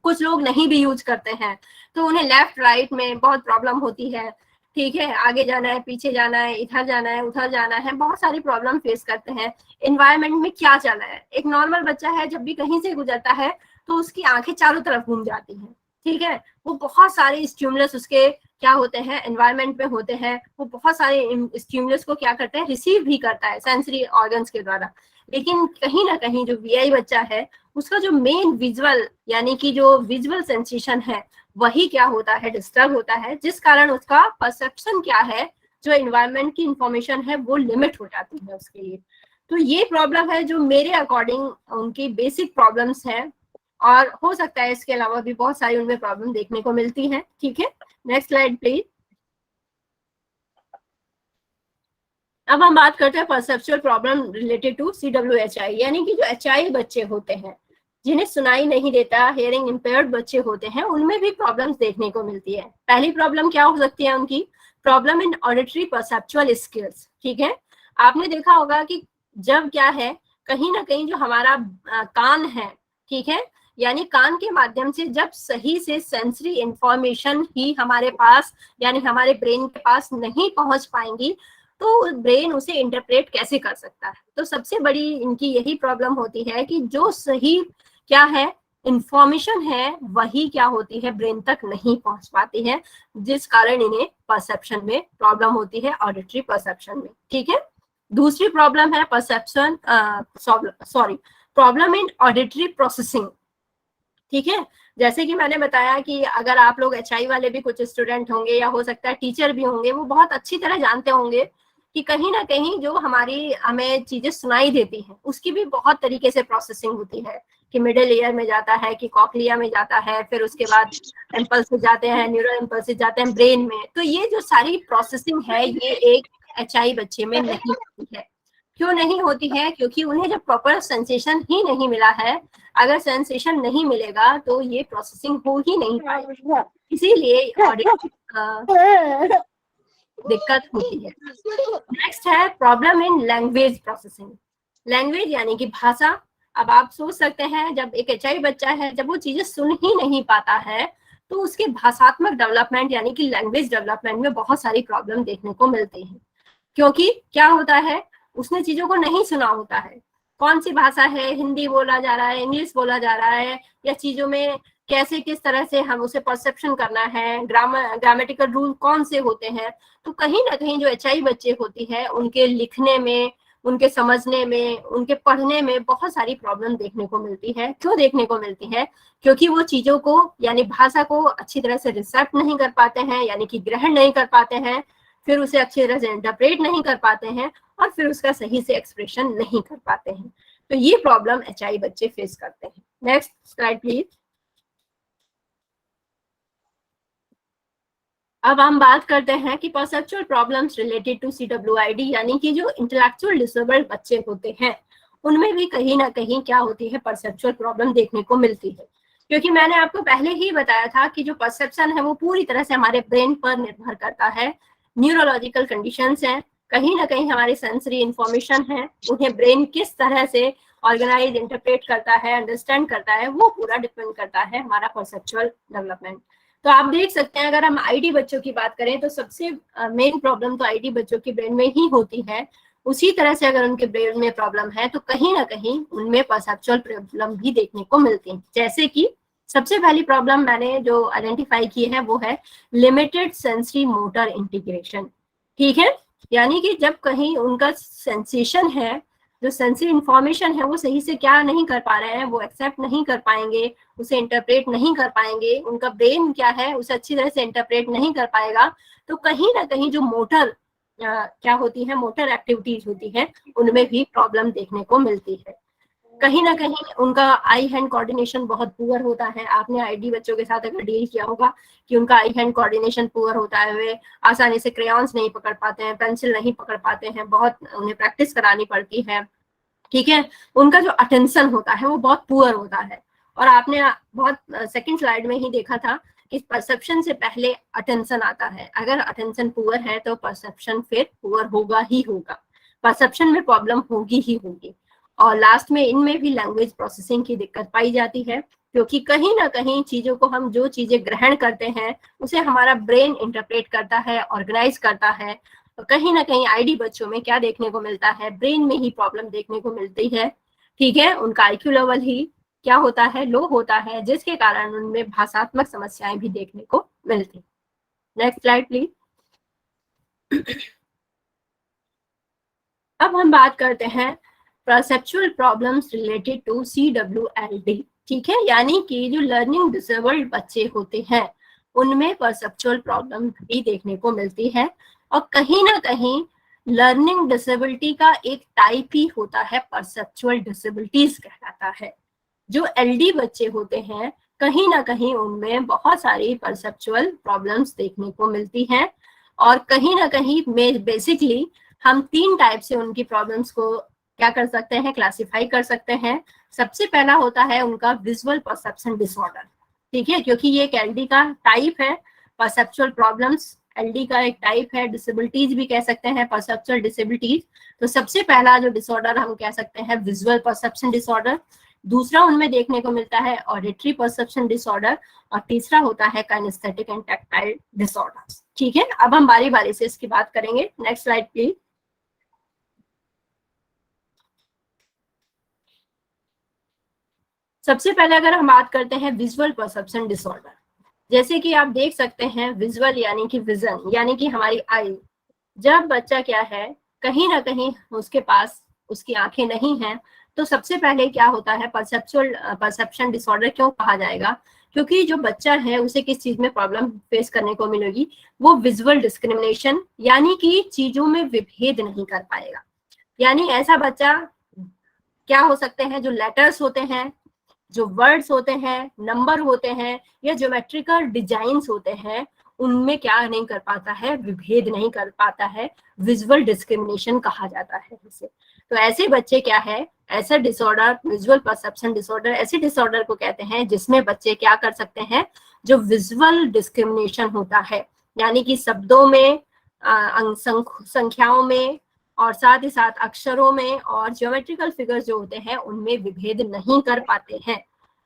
कुछ लोग नहीं भी यूज करते हैं, तो उन्हें लेफ्ट राइट में बहुत प्रॉब्लम होती है। ठीक है, आगे जाना है, पीछे जाना है, इधर जाना है, उधर जाना है, बहुत सारी प्रॉब्लम फेस करते हैं। एनवायरनमेंट में क्या चल रहा है, एक नॉर्मल बच्चा है जब भी कहीं से गुजरता है तो उसकी आंखें चारों तरफ घूम जाती हैं। ठीक है, वो बहुत सारे स्टिमुलस उसके क्या होते हैं, एनवायरनमेंट में होते हैं, वो बहुत सारे स्टिमुलस को क्या करते हैं, रिसीव भी करता है सेंसरी ऑर्गन्स के द्वारा। लेकिन कहीं ना कहीं जो वीआई बच्चा है उसका जो मेन विजुअल यानी कि जो विजुअल सेंसेशन है वही क्या होता है, डिस्टर्ब होता है, जिस कारण उसका परसेप्शन क्या है, जो एनवायरनमेंट की इंफॉर्मेशन है वो लिमिट हो जाती है उसके लिए। तो ये प्रॉब्लम है जो मेरे अकॉर्डिंग उनकी बेसिक प्रॉब्लम्स हैं, और हो सकता है इसके अलावा भी बहुत सारी उनमें प्रॉब्लम देखने को मिलती हैं। ठीक है, नेक्स्ट स्लाइड प्लीज। अब हम बात करते हैं perceptual problem related to CWHI, यानी कि जो HI बच्चे होते हैं जिन्हें सुनाई नहीं देता, हियरिंग इम्पेयर्ड बच्चे होते हैं, उनमें भी प्रॉब्लम्स देखने को मिलती है। पहली प्रॉब्लम क्या हो सकती है उनकी, problem in auditory perceptual skills. ठीक है, आपने देखा होगा कि जब क्या है, कहीं ना कहीं जो हमारा कान है, ठीक है, यानी कान के माध्यम से जब सही से सेंसरी इंफॉर्मेशन ही हमारे पास यानी हमारे ब्रेन के पास नहीं पहुंच पाएंगी तो ब्रेन उसे इंटरप्रेट कैसे कर सकता है। तो सबसे बड़ी इनकी यही प्रॉब्लम होती है कि जो सही क्या है इंफॉर्मेशन है वही क्या होती है, ब्रेन तक नहीं पहुंच पाती है, जिस कारण इन्हें परसेप्शन में प्रॉब्लम होती है, ऑडिटरी परसेप्शन में। ठीक है, दूसरी प्रॉब्लम है perception problem in auditory processing, ठीक है। जैसे कि मैंने बताया कि अगर आप लोग एचआई वाले भी कुछ स्टूडेंट होंगे या हो सकता है टीचर भी होंगे, वो बहुत अच्छी तरह जानते होंगे कि कहीं ना कहीं जो हमारी हमें चीजें सुनाई देती हैं उसकी भी बहुत तरीके से प्रोसेसिंग होती है, कि मिडिल ईयर में जाता है, कि कॉक्लिया में जाता है, फिर उसके बाद इम्पल्स जाते हैं, न्यूरल इम्पल्स जाते हैं ब्रेन में। तो ये जो सारी प्रोसेसिंग है ये एक एचआई बच्चे में नहीं होती है। क्यों नहीं होती है? क्योंकि उन्हें जब प्रॉपर सेंसेशन ही नहीं मिला है, अगर सेंसेशन नहीं मिलेगा तो ये प्रोसेसिंग हो ही नहीं पाएगी, इसीलिए दिक्कत होती है। नेक्स्ट है problem in language processing. Language यानी कि भाषा। अब आप सोच सकते हैं जब एक एचआई बच्चा है, जब वो चीजें सुन ही नहीं पाता है तो उसके भाषात्मक डेवलपमेंट यानी कि लैंग्वेज डेवलपमेंट में बहुत सारी प्रॉब्लम देखने को मिलती है। क्योंकि क्या होता है, उसने चीजों को नहीं सुना होता है, कौन सी भाषा है, हिंदी बोला जा रहा है, इंग्लिश बोला जा रहा है, या चीजों में कैसे किस तरह से हम उसे परसेप्शन करना है, ग्रामेटिकल रूल कौन से होते हैं। तो कहीं ना कहीं जो एचआई बच्चे होती है उनके लिखने में, उनके समझने में, उनके पढ़ने में बहुत सारी प्रॉब्लम देखने को मिलती है। क्यों देखने को मिलती है? क्योंकि वो चीजों को यानी भाषा को अच्छी तरह से रिसेप्ट नहीं कर पाते हैं, यानी कि ग्रहण नहीं कर पाते हैं, फिर उसे अच्छी तरह से इंटरप्रेट नहीं कर पाते हैं, और फिर उसका सही से एक्सप्रेशन नहीं कर पाते हैं। तो ये प्रॉब्लम एचआई बच्चे फेस करते हैं। Next slide please. अब हम बात करते हैं कि perceptual problems related to CWID, यानी कि जो इंटेलेक्चुअल डिसेबल्ड बच्चे होते हैं उनमें भी कहीं ना कहीं क्या होती है, परसेप्चुअल प्रॉब्लम देखने को मिलती है। क्योंकि मैंने आपको पहले ही बताया था कि जो परसेप्शन है वो पूरी तरह से हमारे ब्रेन पर निर्भर करता है। न्यूरोलॉजिकल कंडीशंस हैं, कहीं ना कहीं हमारी सेंसरी इंफॉर्मेशन है, उन्हें ब्रेन किस तरह से ऑर्गेनाइज इंटरप्रेट करता है, अंडरस्टैंड करता है, वो पूरा डिपेंड करता है हमारा परसेप्चुअल डेवलपमेंट। तो आप देख सकते हैं अगर हम आईडी बच्चों की बात करें तो सबसे मेन प्रॉब्लम तो आईडी बच्चों के ब्रेन में ही होती है। उसी तरह से अगर उनके ब्रेन में प्रॉब्लम है तो कहीं ना कहीं उनमें परसेप्चुअल प्रॉब्लम भी देखने को मिलती है। जैसे कि सबसे पहली प्रॉब्लम मैंने जो आइडेंटिफाई की है वो है लिमिटेड सेंसरी मोटर इंटीग्रेशन, ठीक है। यानी कि जब कहीं उनका सेंसेशन है, जो सेंसरी इंफॉर्मेशन है वो सही से क्या नहीं कर पा रहे हैं, वो एक्सेप्ट नहीं कर पाएंगे, उसे इंटरप्रेट नहीं कर पाएंगे, उनका ब्रेन क्या है उसे अच्छी तरह से इंटरप्रेट नहीं कर पाएगा, तो कहीं ना कहीं जो मोटर क्या होती है, मोटर एक्टिविटीज होती है, उनमें भी प्रॉब्लम देखने को मिलती है। कहीं ना कहीं उनका आई हैंड कोऑर्डिनेशन बहुत पुअर होता है। आपने आईडी बच्चों के साथ अगर डील किया होगा कि उनका आई हैंड कोऑर्डिनेशन पुअर होता है, वे आसानी से क्रेयॉन्स नहीं पकड़ पाते हैं, पेंसिल नहीं पकड़ पाते हैं, बहुत उन्हें प्रैक्टिस करानी पड़ती है, ठीक है। उनका जो अटेंशन होता है वो बहुत पुअर होता है। और आपने बहुत सेकंड स्लाइड में ही देखा था कि परसेप्शन से पहले अटेंशन आता है। अगर अटेंशन पुअर है तो परसेप्शन फिर पुअर होगा ही होगा, परसेप्शन में प्रॉब्लम होगी ही होगी। और लास्ट में इनमें भी लैंग्वेज प्रोसेसिंग की दिक्कत पाई जाती है, क्योंकि कहीं ना कहीं चीजों को हम जो चीजें ग्रहण करते हैं उसे हमारा ब्रेन इंटरप्रेट करता है, ऑर्गेनाइज करता है। तो कहीं ना कहीं आईडी बच्चों में क्या देखने को मिलता है, ब्रेन में ही प्रॉब्लम देखने को मिलती है, ठीक है। उनका आईक्यू लेवल ही क्या होता है, लो होता है, जिसके कारण उनमें भाषात्मक समस्याएं भी देखने को मिलती। Next slide please. अब हम बात करते हैं perceptual problems related to CWLD, ठीक है। यानी कि जो लर्निंग डिसेबल्ड बच्चे होते हैं उनमें परसेप्चुअल प्रॉब्लम भी देखने को मिलती है। और कहीं ना कहीं लर्निंग डिसेबिलिटी का एक टाइप ही होता है परसेप्चुअल डिसेबिलिटीज कहलाता है। जो LD बच्चे होते हैं कहीं ना कहीं उनमें बहुत सारी परसेप्चुअल प्रॉब्लम्स देखने को मिलती हैं। और कहीं ना कहीं में बेसिकली हम 3 टाइप से उनकी प्रॉब्लम्स को क्या कर सकते हैं, क्लासिफाई कर सकते हैं। सबसे पहला होता है उनका विजुअल परसेप्शन डिसऑर्डर, ठीक है, क्योंकि ये एक LD का टाइप है। परसेप्चुअल प्रॉब्लम्स LD का एक टाइप है, डिसेबिलिटीज भी कह सकते हैं, परसेप्चुअल डिसेबिलिटीज। तो सबसे पहला जो डिसऑर्डर हम कह सकते हैं विजुअल परसेप्शन डिसऑर्डर। दूसरा उनमें देखने को मिलता है ऑडिटरी परसेप्शन डिसऑर्डर, और तीसरा होता है काइनेस्थेटिक एंड टैक्टाइल डिसऑर्डर्स, ठीक है। अब हम बारी बारी से इसकी बात करेंगे। Next slide please. सबसे पहले अगर हम बात करते हैं विजुअल परसेप्शन डिसऑर्डर, जैसे कि आप देख सकते हैं विजुअल यानी कि विजन यानी कि हमारी आई। जब बच्चा क्या है, कहीं ना कहीं उसके पास उसकी आंखें नहीं हैं तो सबसे पहले क्या होता है, परसेप्शन डिसऑर्डर क्यों कहा जाएगा? क्योंकि जो बच्चा है उसे किस चीज में प्रॉब्लम फेस करने को मिलेगी, वो विजुअल डिस्क्रिमिनेशन, यानी कि चीजों में विभेद नहीं कर पाएगा। यानी ऐसा बच्चा क्या हो सकते हैं, जो लेटर्स होते हैं, जो वर्ड्स होते हैं, नंबर होते हैं, या ज्योमेट्रिकल डिजाइन्स होते हैं, उनमें क्या नहीं कर पाता है, विभेद नहीं कर पाता है, विजुअल डिस्क्रिमिनेशन कहा जाता है इसे। तो ऐसे बच्चे क्या है, ऐसा डिसऑर्डर, विजुअल परसेप्शन डिसऑर्डर, ऐसे डिसऑर्डर को कहते हैं जिसमें बच्चे क्या कर सकते हैं, जो विजुअल डिस्क्रिमिनेशन होता है, यानी कि शब्दों में, संख्याओं में, और साथ ही साथ अक्षरों में, और ज्योमेट्रिकल फिगर्स जो होते हैं उनमें विभेद नहीं कर पाते हैं।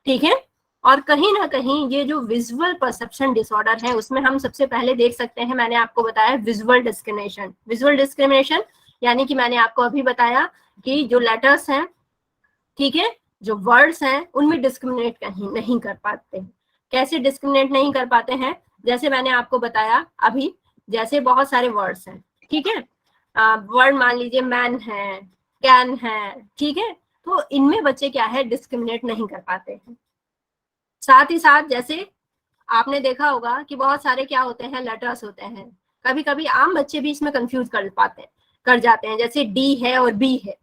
ठीक है। और कहीं ना कहीं ये जो विजुअल परसेप्शन डिसऑर्डर है उसमें हम सबसे पहले देख सकते हैं, मैंने आपको बताया विजुअल डिस्क्रिमिनेशन। विजुअल डिस्क्रिमिनेशन यानी कि मैंने आपको अभी बताया कि जो लेटर्स हैं, ठीक है, जो वर्ड्स हैं, उनमें डिस्क्रिमिनेट कहीं नहीं कर पाते हैं। कैसे डिस्क्रिमिनेट नहीं कर पाते हैं? जैसे मैंने आपको बताया अभी, जैसे बहुत सारे वर्ड्स हैं, ठीक है, वर्ड मान लीजिए मैन है, कैन है, ठीक है, तो इनमें बच्चे क्या है, डिस्क्रिमिनेट नहीं कर पाते हैं। साथ ही साथ जैसे आपने देखा होगा कि बहुत सारे क्या होते हैं, लेटर्स होते हैं, कभी कभी आम बच्चे भी इसमें कंफ्यूज कर जाते हैं, जैसे डी है और बी है।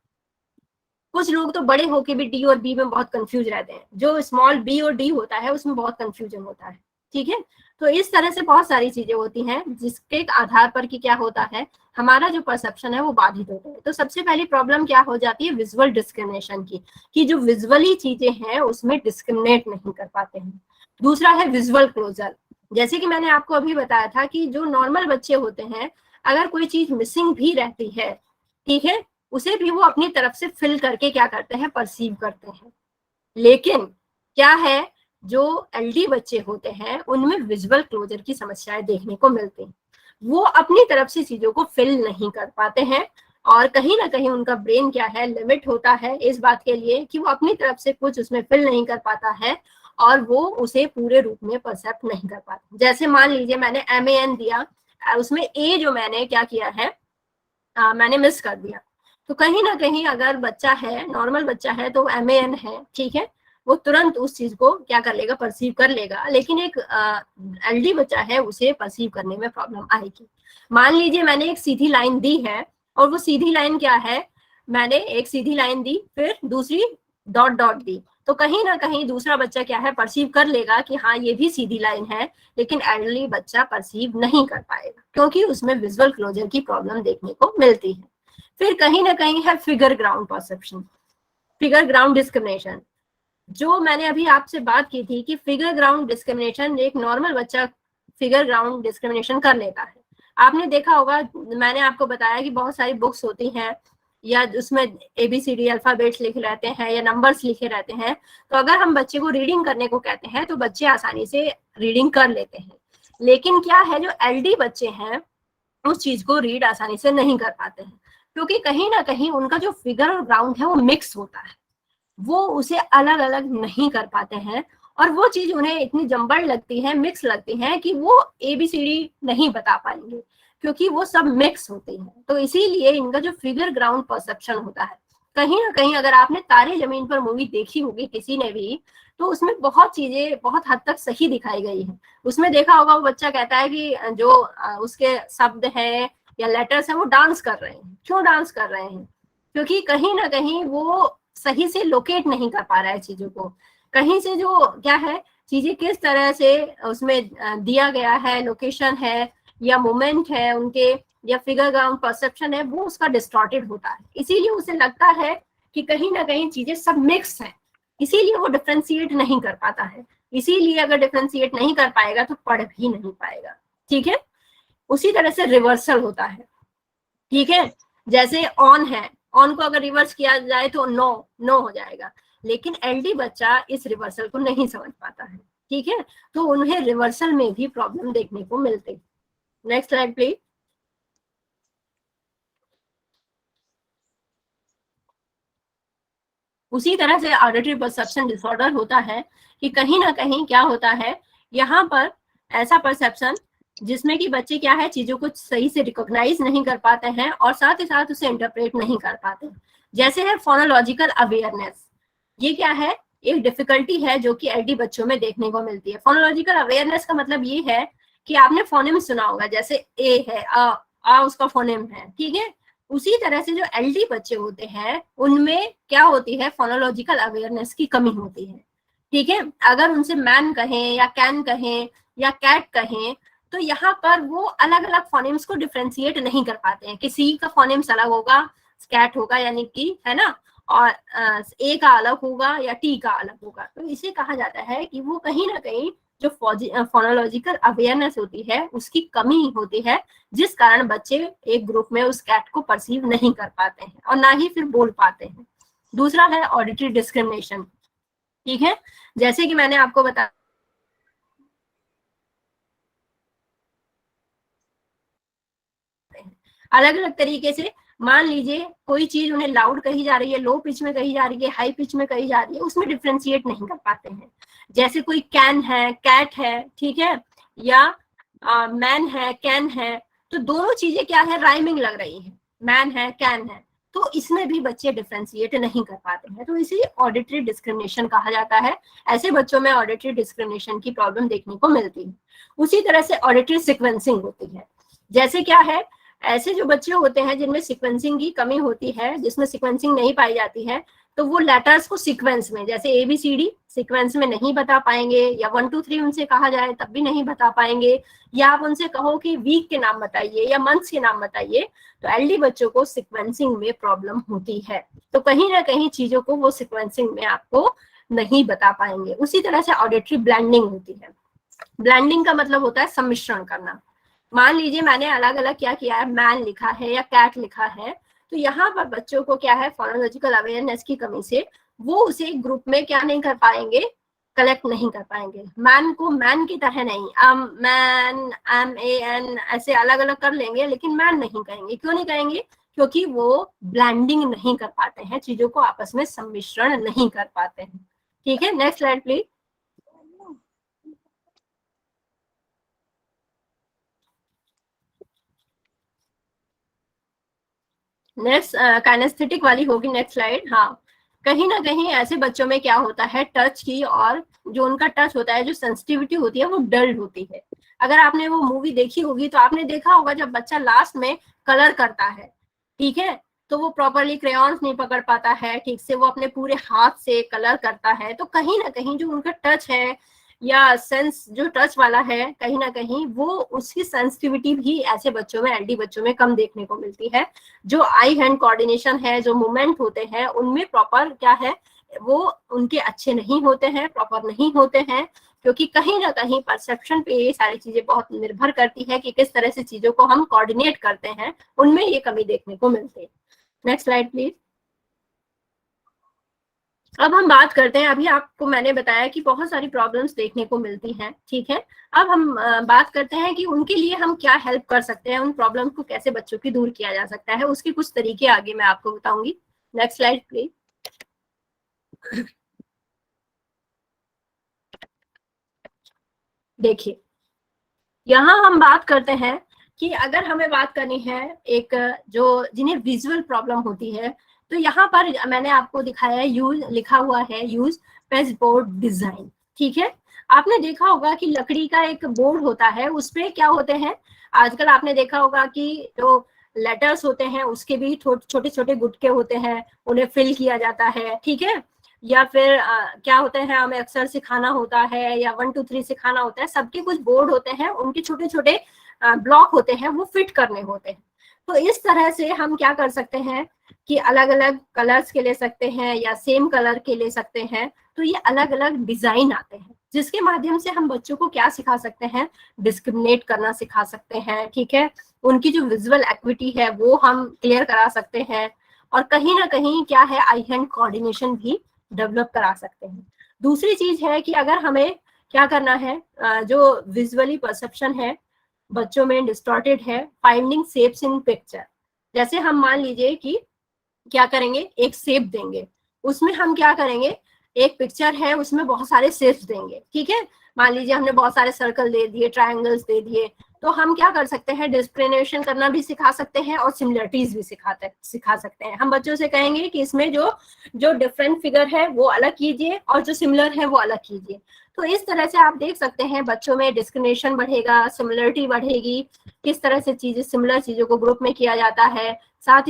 कुछ लोग तो बड़े होके भी डी और बी में बहुत कंफ्यूज रहते हैं, जो स्मॉल बी और डी होता है उसमें बहुत कंफ्यूजन होता है। ठीक है, तो इस तरह से बहुत सारी चीजें होती हैं जिसके आधार पर कि क्या होता है, हमारा जो परसेप्शन है वो बाधित होता है। तो सबसे पहली प्रॉब्लम क्या हो जाती है, विजुअल डिस्क्रिमिनेशन की, कि जो विजुअली चीजें हैं उसमें डिस्क्रिमिनेट नहीं कर पाते हैं। दूसरा है विजुअल क्लोजर। जैसे कि मैंने आपको अभी बताया था कि जो नॉर्मल बच्चे होते हैं, अगर कोई चीज मिसिंग भी रहती है, ठीक है, उसे भी वो अपनी तरफ से फिल करके क्या करते हैं, परसीव करते हैं। लेकिन क्या है, जो एलडी बच्चे होते हैं उनमें विजुअल क्लोजर की समस्याएं देखने को मिलती हैं। वो अपनी तरफ से चीजों को फिल नहीं कर पाते हैं, और कहीं ना कहीं उनका ब्रेन क्या है, लिमिट होता है इस बात के लिए कि वो अपनी तरफ से कुछ उसमें फिल नहीं कर पाता है, और वो उसे पूरे रूप में परसेप्ट नहीं कर पाता। जैसे मान लीजिए मैंने MAN दिया, उसमें ए जो मैंने क्या किया है, मैंने मिस कर दिया। तो कहीं ना कहीं अगर बच्चा है, नॉर्मल बच्चा है, तो MAN है, ठीक है, वो तुरंत उस चीज को क्या कर लेगा, परसीव कर लेगा। लेकिन एक एलडी बच्चा है, उसे परसीव करने में प्रॉब्लम आएगी। मान लीजिए मैंने एक सीधी लाइन दी है, और वो सीधी लाइन क्या है, मैंने एक सीधी लाइन दी, फिर दूसरी डॉट डॉट दी, तो कहीं ना कहीं दूसरा बच्चा क्या है, परसीव कर लेगा कि हाँ ये भी सीधी लाइन है, लेकिन एल्डरली बच्चा परसीव नहीं कर पाएगा, क्योंकि उसमें विजुअल क्लोजर की प्रॉब्लम देखने को मिलती है। फिर कहीं ना कहीं है figure ground perception, figure ground discrimination. जो मैंने अभी आपसे बात की थी कि फिगर ग्राउंड डिस्क्रिमिनेशन, एक नॉर्मल बच्चा फिगर ग्राउंड डिस्क्रिमिनेशन कर लेता है। आपने देखा होगा, मैंने आपको बताया कि बहुत सारी बुक्स होती हैं, या उसमें ABCD अल्फाबेट्स लिखे रहते हैं, या नंबर्स लिखे रहते हैं, तो अगर हम बच्चे को रीडिंग करने को कहते हैं तो बच्चे आसानी से रीडिंग कर लेते हैं। लेकिन क्या है, जो LD बच्चे हैं उस चीज को रीड आसानी से नहीं कर पाते हैं, क्योंकि कहीं ना कहीं उनका जो फिगर और ग्राउंड है वो मिक्स होता है, वो उसे अलग अलग नहीं कर पाते हैं, और वो चीज उन्हें इतनी जम्बड़ लगती है, मिक्स लगती है, कि वो ABCD नहीं बता पाएंगे, क्योंकि वो सब मिक्स होती हैं। तो इसीलिए इनका जो फिगर ग्राउंड परसेप्शन होता है, कहीं ना कहीं अगर आपने तारे जमीन पर मूवी देखी होगी किसी ने भी, तो उसमें बहुत चीजें बहुत हद तक सही दिखाई गई है। उसमें देखा होगा, वो बच्चा कहता है कि जो उसके शब्द है या लेटर्स हैं वो डांस कर रहे हैं। क्यों डांस कर रहे हैं? क्योंकि कहीं ना कहीं वो सही से लोकेट नहीं कर पा रहा है चीजों को, कहीं से जो क्या है, चीजें किस तरह से उसमें दिया गया है, लोकेशन है या मोमेंट है उनके, या फिगर ग्राउंड परसेप्शन है, वो उसका डिस्टॉर्टेड होता है। इसीलिए उसे लगता है कि कहीं ना कहीं चीजें सब मिक्स हैं, इसीलिए वो डिफ्रेंशिएट नहीं कर पाता है। इसीलिए अगर डिफ्रेंशिएट नहीं कर पाएगा तो पढ़ भी नहीं पाएगा। ठीक है, उसी तरह से रिवर्सल होता है। ठीक है, जैसे ऑन है, ऑन को अगर रिवर्स किया जाए तो नो नो हो जाएगा, लेकिन LD बच्चा इस रिवर्सल को नहीं समझ पाता है। ठीक है, तो उन्हें रिवर्सल में भी प्रॉब्लम देखने को मिलती है। Next slide please. उसी तरह से ऑडिटरी परसेप्शन डिसऑर्डर होता है कि कहीं ना कहीं क्या होता है, यहाँ पर ऐसा परसेप्शन जिसमें कि बच्चे क्या है चीजों को सही से रिकॉग्नाइज नहीं कर पाते हैं और साथ ही साथ उसे इंटरप्रेट नहीं कर पाते। जैसे है फोनोलॉजिकल अवेयरनेस, ये क्या है, एक डिफिकल्टी है जो कि एलडी बच्चों में देखने को मिलती है। फोनोलॉजिकल अवेयरनेस का मतलब ये है कि आपने फोनेम सुना होगा, जैसे ए है, आ उसका फोनेम है, ठीक है। उसी तरह से जो एलडी बच्चे होते हैं उनमें क्या होती है, फोनोलॉजिकल अवेयरनेस की कमी होती है, ठीक है। अगर उनसे मैन कहें या कैन कहें या कैट कहें तो यहाँ पर वो अलग अलग फोनेम्स को डिफ्रेंशिएट नहीं कर पाते हैं। किसी का फोनेम्स अलग होगा, कैट होगा यानी कि, है ना, और ए का अलग होगा या टी का अलग होगा। तो इसे कहा जाता है कि वो कहीं ना कहीं जो फोनोलॉजिकल अवेयरनेस होती है उसकी कमी होती है, जिस कारण बच्चे एक ग्रुप में उस कैट को परसीव नहीं कर पाते हैं और ना ही फिर बोल पाते हैं। दूसरा है ऑडिटरी डिस्क्रिमिनेशन, ठीक है। जैसे कि मैंने आपको बताया अलग अलग तरीके से, मान लीजिए कोई चीज उन्हें लाउड कही जा रही है, लो पिच में कही जा रही है, हाई पिच में कही जा रही है, उसमें डिफ्रेंशिएट नहीं कर पाते हैं। जैसे कोई कैन है, कैट है, ठीक है, या मैन है, कैन है, तो दोनों चीजें क्या है, राइमिंग लग रही है, मैन है, कैन है, तो इसमें भी बच्चे डिफ्रेंशिएट नहीं कर पाते हैं। तो इसे ऑडिटरी डिस्क्रिमिनेशन कहा जाता है। ऐसे बच्चों में ऑडिटरी डिस्क्रिमिनेशन की प्रॉब्लम देखने को मिलती है। उसी तरह से ऑडिटरी सिक्वेंसिंग होती है। जैसे क्या है, ऐसे जो बच्चे होते हैं जिनमें सीक्वेंसिंग की कमी होती है, जिसमें सीक्वेंसिंग नहीं पाई जाती है, तो वो लेटर्स को सीक्वेंस में, जैसे ABCD सीक्वेंस में नहीं बता पाएंगे, या 1 2 3 उनसे कहा जाए तब भी नहीं बता पाएंगे, या आप उनसे कहो कि वीक के नाम बताइए या मंथ्स के नाम बताइए, तो एलडी बच्चों को सीक्वेंसिंग में प्रॉब्लम होती है। तो कहीं ना कहीं चीजों को वो सीक्वेंसिंग में आपको नहीं बता पाएंगे। उसी तरह से ऑडिटरी ब्लेंडिंग होती है। ब्लेंडिंग का मतलब होता है सम्मिश्रण करना। मान लीजिए मैंने अलग अलग क्या किया है, मैन लिखा है या कैट लिखा है, तो यहाँ पर बच्चों को क्या है, फोनोलॉजिकल अवेयरनेस की कमी से वो उसे एक ग्रुप में क्या नहीं कर पाएंगे, कलेक्ट नहीं कर पाएंगे। मैन को मैन की तरह नहीं, मैन, MAN ऐसे अलग अलग कर लेंगे, लेकिन मैन नहीं कहेंगे। क्यों नहीं कहेंगे? क्योंकि वो ब्लेंडिंग नहीं कर पाते हैं, चीजों को आपस में सम्मिश्रण नहीं कर पाते हैं। ठीक है, next slide please. Next kinaesthetic वाली होगी, नेक्स्ट स्लाइड। हाँ, कहीं ना कहीं ऐसे बच्चों में क्या होता है, टच की, और जो उनका टच होता है, जो सेंसिटिविटी होती है, वो डल्ड होती है। अगर आपने वो मूवी देखी होगी तो आपने देखा होगा जब बच्चा लास्ट में कलर करता है, ठीक है, तो वो प्रॉपरली क्रेयॉन्स नहीं पकड़ पाता है ठीक से, वो अपने पूरे हाथ से कलर करता है। तो कहीं ना कहीं जो उनका टच है या सेंस जो टच वाला है, कहीं ना कहीं वो उसकी सेंसिटिविटी भी ऐसे बच्चों में, एलडी बच्चों में कम देखने को मिलती है। जो आई हैंड कोऑर्डिनेशन है, जो मूवमेंट होते हैं, उनमें प्रॉपर क्या है, वो उनके अच्छे नहीं होते हैं, प्रॉपर नहीं होते हैं, क्योंकि कहीं ना कहीं परसेप्शन पे ये सारी चीजें बहुत निर्भर करती है कि किस तरह से चीजों को हम कोऑर्डिनेट करते हैं, उनमें ये कमी देखने को मिलती है। Next slide please. अब हम बात करते हैं, अभी आपको मैंने बताया कि बहुत सारी प्रॉब्लम्स देखने को मिलती हैं, ठीक है। अब हम बात करते हैं कि उनके लिए हम क्या हेल्प कर सकते हैं, उन प्रॉब्लम्स को कैसे बच्चों की दूर किया जा सकता है, उसके कुछ तरीके आगे मैं आपको बताऊंगी। Next slide please. देखिए, यहाँ हम बात करते हैं कि अगर हमें बात करनी है एक जो जिन्हें विजुअल प्रॉब्लम होती है, तो यहाँ पर मैंने आपको दिखाया है, यूज लिखा हुआ है, यूज पेस्ट बोर्ड डिजाइन, ठीक है। आपने देखा होगा कि लकड़ी का एक बोर्ड होता है, उसपे क्या होते हैं, आजकल आपने देखा होगा कि जो लेटर्स होते हैं उसके भी छोटे छोटे गुटके होते हैं, उन्हें फिल किया जाता है, ठीक है। या फिर क्या होते हैं, हमें अक्सर सिखाना होता है या 1 2 3 सिखाना होता है, सबके कुछ बोर्ड होते हैं, उनके छोटे छोटे ब्लॉक होते हैं, वो फिट करने होते हैं। तो इस तरह से हम क्या कर सकते हैं कि अलग अलग कलर्स के ले सकते हैं या सेम कलर के ले सकते हैं, तो ये अलग अलग डिजाइन आते हैं, जिसके माध्यम से हम बच्चों को क्या सिखा सकते हैं, डिस्क्रिमिनेट करना सिखा सकते हैं, ठीक है। उनकी जो विजुअल एक्टिविटी है वो हम क्लियर करा सकते हैं, और कहीं ना कहीं क्या है, आई हैंड कोऑर्डिनेशन भी डेवलप करा सकते हैं। दूसरी चीज है कि अगर हमें क्या करना है, जो विजुअली परसेप्शन है बच्चों में डिस्टॉर्टेड है, फाइंडिंग शेप्स इन पिक्चर। जैसे हम मान लीजिए कि क्या करेंगे, एक शेप देंगे, उसमें हम क्या करेंगे, एक पिक्चर है उसमें बहुत सारे शेप्स देंगे, ठीक है। मान लीजिए हमने बहुत सारे सर्कल दे दिए, ट्रायंगल्स दे दिए, तो हम क्या कर सकते हैं, डिस्क्रिमिनेशन करना भी सिखा सकते हैं और सिमिलरिटीज भी सिखा सकते हैं। हम बच्चों से कहेंगे कि इसमें जो डिफरेंट फिगर है वो अलग कीजिए और जो सिमिलर है वो अलग कीजिए। तो इस तरह से आप देख सकते हैं बच्चों में डिस्क्रिमिनेशन बढ़ेगा, सिमिलरिटी बढ़ेगी, किस तरह से चीजें सिमिलर चीजों को ग्रुप में किया जाता है। साथ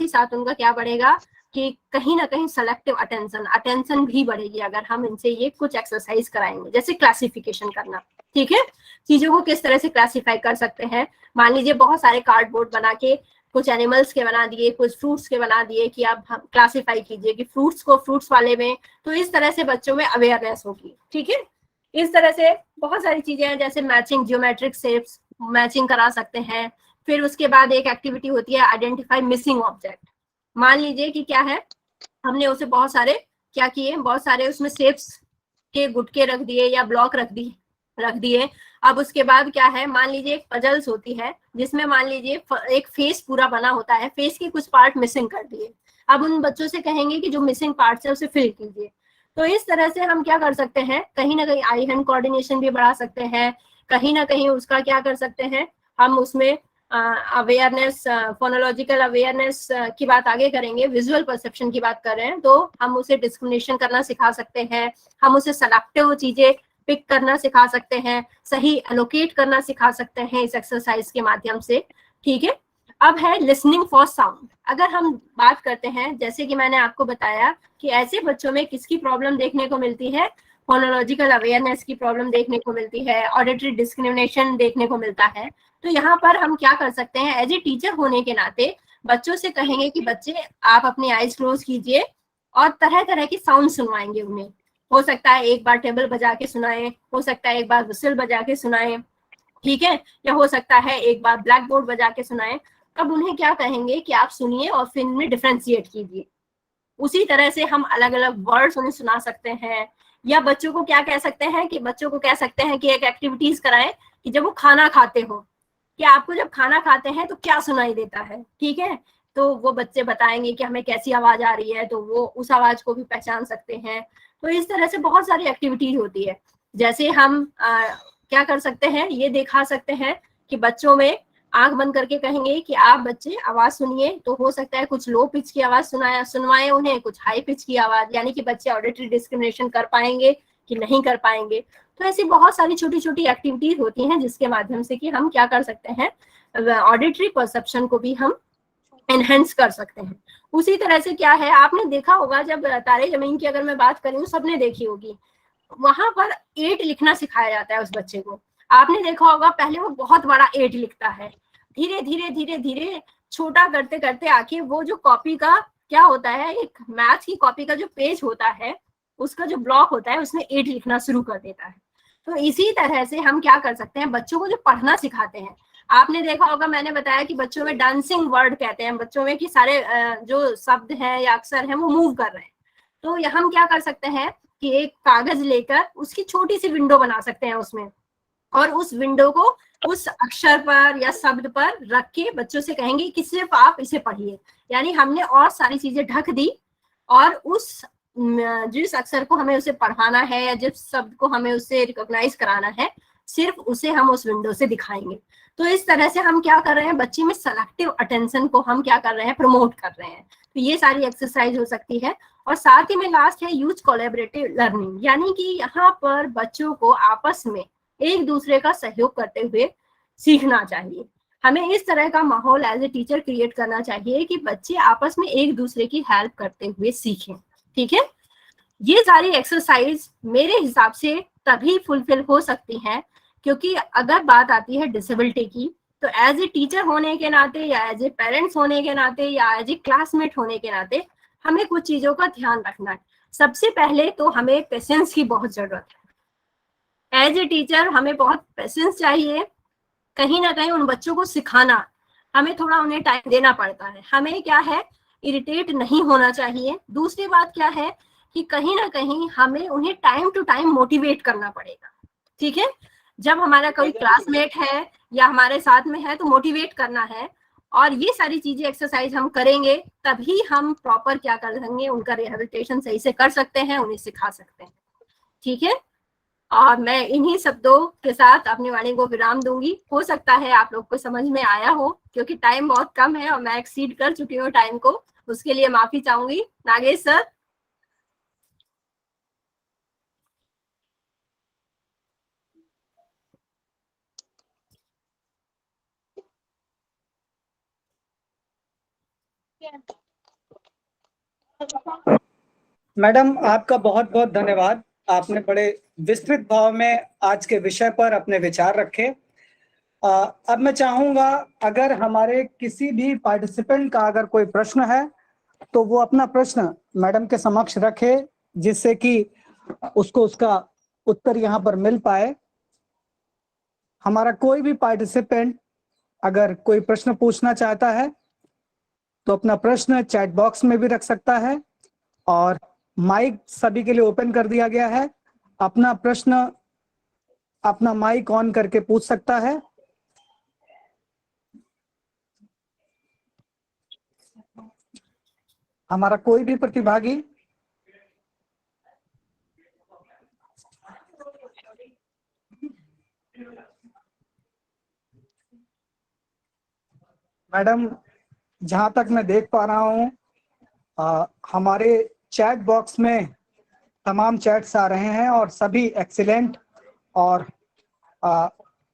ही साथ उनका क्या बढ़ेगा कि कहीं ना कहीं सेलेक्टिव अटेंशन भी बढ़ेगी अगर हम इनसे ये कुछ एक्सरसाइज कराएंगे, जैसे क्लासिफिकेशन करना। ठीक है, चीजों को किस तरह से क्लासिफाई कर सकते हैं। मान लीजिए बहुत सारे कार्डबोर्ड बना के कुछ एनिमल्स के बना दिए, कुछ फ्रूट्स के बना दिए कि आप क्लासिफाई कीजिए कि फ्रूट्स को फ्रूट्स वाले में, तो इस तरह से बच्चों में अवेयरनेस होगी। ठीक है, इस तरह से बहुत सारी चीजें हैं, जैसे मैचिंग जियोमेट्रिक शेप्स मैचिंग करा सकते हैं। फिर उसके बाद एक एक्टिविटी होती है आइडेंटिफाई मिसिंग ऑब्जेक्ट। मान लीजिए कि क्या है, हमने उसे बहुत सारे क्या किए, बहुत सारे उसमें शेप्स के गुटके रख दिए या ब्लॉक रख दिए। अब उसके बाद क्या है, मान लीजिए एक पजल्स होती है जिसमें मान लीजिए एक फेस पूरा बना होता है, फेस के कुछ पार्ट मिसिंग कर दिए। अब उन बच्चों से कहेंगे कि जो मिसिंग पार्ट्स है उसे फिल कीजिए। तो इस तरह से हम क्या कर सकते हैं, कहीं ना कहीं आई हैंड कोऑर्डिनेशन भी बढ़ा सकते हैं, कहीं ना कहीं उसका क्या कर सकते हैं, हम उसमें अवेयरनेस, फोनोलॉजिकल अवेयरनेस की बात आगे करेंगे। विजुअल परसेप्शन की बात कर रहे हैं तो हम उसे डिस्क्रिमिनेशन करना सिखा सकते हैं, हम उसे सेलेक्टिव चीजें पिक करना सिखा सकते हैं, सही एलोकेट करना सिखा सकते हैं इस एक्सरसाइज के माध्यम से। ठीक है, अब है लिसनिंग फॉर साउंड। अगर हम बात करते हैं, जैसे कि मैंने आपको बताया कि ऐसे बच्चों में किसकी प्रॉब्लम देखने को मिलती है, फोनोलॉजिकल अवेयरनेस की प्रॉब्लम देखने को मिलती है, ऑडिटरी डिस्क्रिमिनेशन देखने को मिलता है। तो यहाँ पर हम क्या कर सकते हैं, एज ए टीचर होने के नाते बच्चों से कहेंगे कि बच्चे आप अपनी आईज क्लोज कीजिए और तरह तरह की साउंड सुनवाएंगे उन्हें। हो सकता है एक बार टेबल बजा के सुनाएं, हो सकता है एक बार विसिल बजा के सुनाएं, ठीक है, या हो सकता है एक बार ब्लैक बोर्ड बजा के सुनाएं। अब उन्हें क्या कहेंगे कि आप सुनिए और फिर इनमें डिफरेंशिएट कीजिए। उसी तरह से हम अलग अलग वर्ड्स उन्हें सुना सकते हैं, या बच्चों को क्या कह सकते हैं कि बच्चों को कह सकते हैं कि एक एक्टिविटीज कराएं कि जब वो खाना खाते हो, कि आपको जब खाना खाते हैं तो क्या सुनाई देता है। ठीक है, तो वो बच्चे बताएंगे कि हमें कैसी आवाज आ रही है, तो वो उस आवाज को भी पहचान सकते हैं। तो इस तरह से बहुत सारी एक्टिविटीज होती है। जैसे हम क्या कर सकते हैं, ये दिखा सकते हैं कि बच्चों में आंख बंद करके कहेंगे कि आप बच्चे आवाज सुनिए, तो हो सकता है कुछ लो पिच की आवाज सुनवाएं उन्हें, कुछ हाई पिच की आवाज, यानी कि बच्चे ऑडिटरी डिस्क्रिमिनेशन कर पाएंगे कि नहीं कर पाएंगे। तो ऐसी बहुत सारी छोटी छोटी एक्टिविटीज होती हैं जिसके माध्यम से कि हम क्या कर सकते हैं, ऑडिटरी परसेप्शन को भी हम एनहेंस कर सकते हैं। उसी तरह से क्या है, आपने देखा होगा जब तारे जमीन की अगर मैं बात करूं, सबने देखी होगी, वहां पर 8 लिखना सिखाया जाता है उस बच्चे को। आपने देखा होगा पहले वो बहुत बड़ा 8 लिखता है, धीरे धीरे धीरे धीरे छोटा करते करते आके वो जो कॉपी का क्या होता है, एक मैथ की कॉपी का जो पेज होता है उसका जो ब्लॉक होता है उसमें 8 लिखना शुरू कर देता है। तो इसी तरह से हम क्या कर सकते हैं, बच्चों को जो पढ़ना सिखाते हैं, आपने देखा होगा मैंने बताया कि बच्चों में डांसिंग वर्ड कहते हैं बच्चों में, कि सारे जो शब्द हैं या अक्षर हैं वो मूव कर रहे हैं। तो यहाँ हम क्या कर सकते हैं कि एक कागज लेकर उसकी छोटी सी विंडो बना सकते हैं उसमें, और उस विंडो को उस अक्षर पर या शब्द पर रख के बच्चों से कहेंगे कि सिर्फ आप इसे पढ़िए। यानी हमने और सारी चीजें ढक दी और उस जिस अक्षर को हमें उसे पढ़ाना है या जिस शब्द को हमें उससे रिकॉग्नाइज कराना है, सिर्फ उसे हम उस विंडो से दिखाएंगे। तो इस तरह से हम क्या कर रहे हैं, बच्चे में सेलेक्टिव अटेंशन को हम क्या कर रहे हैं, प्रमोट कर रहे हैं। तो ये सारी एक्सरसाइज हो सकती है। और साथ ही में लास्ट है यूज कोलैबोरेटिव लर्निंग, यानी कि यहाँ पर बच्चों को आपस में एक दूसरे का सहयोग करते हुए सीखना चाहिए। हमें इस तरह का माहौल एज ए टीचर क्रिएट करना चाहिए कि बच्चे आपस में एक दूसरे की हेल्प करते हुए सीखें। ठीक है, ये सारी एक्सरसाइज मेरे हिसाब से तभी फुलफिल हो सकती हैं क्योंकि अगर बात आती है डिसेबिलिटी की, तो एज ए टीचर होने के नाते या एज ए पेरेंट्स होने के नाते या एज ए क्लासमेट होने के नाते हमें कुछ चीजों का ध्यान रखना है। सबसे पहले तो हमें पेशेंस की बहुत जरूरत है। एज ए टीचर हमें बहुत पेशेंस चाहिए। कहीं ना कहीं उन बच्चों को सिखाना, हमें थोड़ा उन्हें टाइम देना पड़ता है। हमें क्या है, इरिटेट नहीं होना चाहिए। दूसरी बात क्या है कि कहीं ना कहीं हमें उन्हें टाइम टू टाइम मोटिवेट करना पड़ेगा। ठीक है, जब हमारा कोई क्लासमेट है या हमारे साथ में है तो मोटिवेट करना है, और ये सारी चीजें एक्सरसाइज हम करेंगे तभी हम प्रॉपर क्या कर सकेंगे, उनका रिहेबिलिटेशन सही से कर सकते हैं, उन्हें सिखा सकते हैं। ठीक है, और मैं इन्हीं शब्दों के साथ अपनी वाणी को विराम दूंगी। हो सकता है आप लोग को समझ में आया हो, क्योंकि टाइम बहुत कम है और मैं एक्सीड कर चुकी हूँ टाइम को, उसके लिए माफी चाहूंगी। नागेश सर। मैडम आपका बहुत बहुत धन्यवाद। आपने बड़े विस्तृत भाव में आज के विषय पर अपने विचार रखे। अब मैं चाहूंगा अगर हमारे किसी भी पार्टिसिपेंट का अगर कोई प्रश्न है तो वो अपना प्रश्न मैडम के समक्ष रखे, जिससे कि उसको उसका उत्तर यहाँ पर मिल पाए। हमारा कोई भी पार्टिसिपेंट अगर कोई प्रश्न पूछना चाहता है तो अपना प्रश्न चैट बॉक्स में भी रख सकता है, और माइक सभी के लिए ओपन कर दिया गया है। अपना प्रश्न अपना माइक ऑन करके पूछ सकता है। हमारा कोई भी प्रतिभागी मैडम, जहां तक मैं देख पा रहा हूं हमारे चैट बॉक्स में तमाम चैट्स आ रहे हैं और सभी एक्सीलेंट और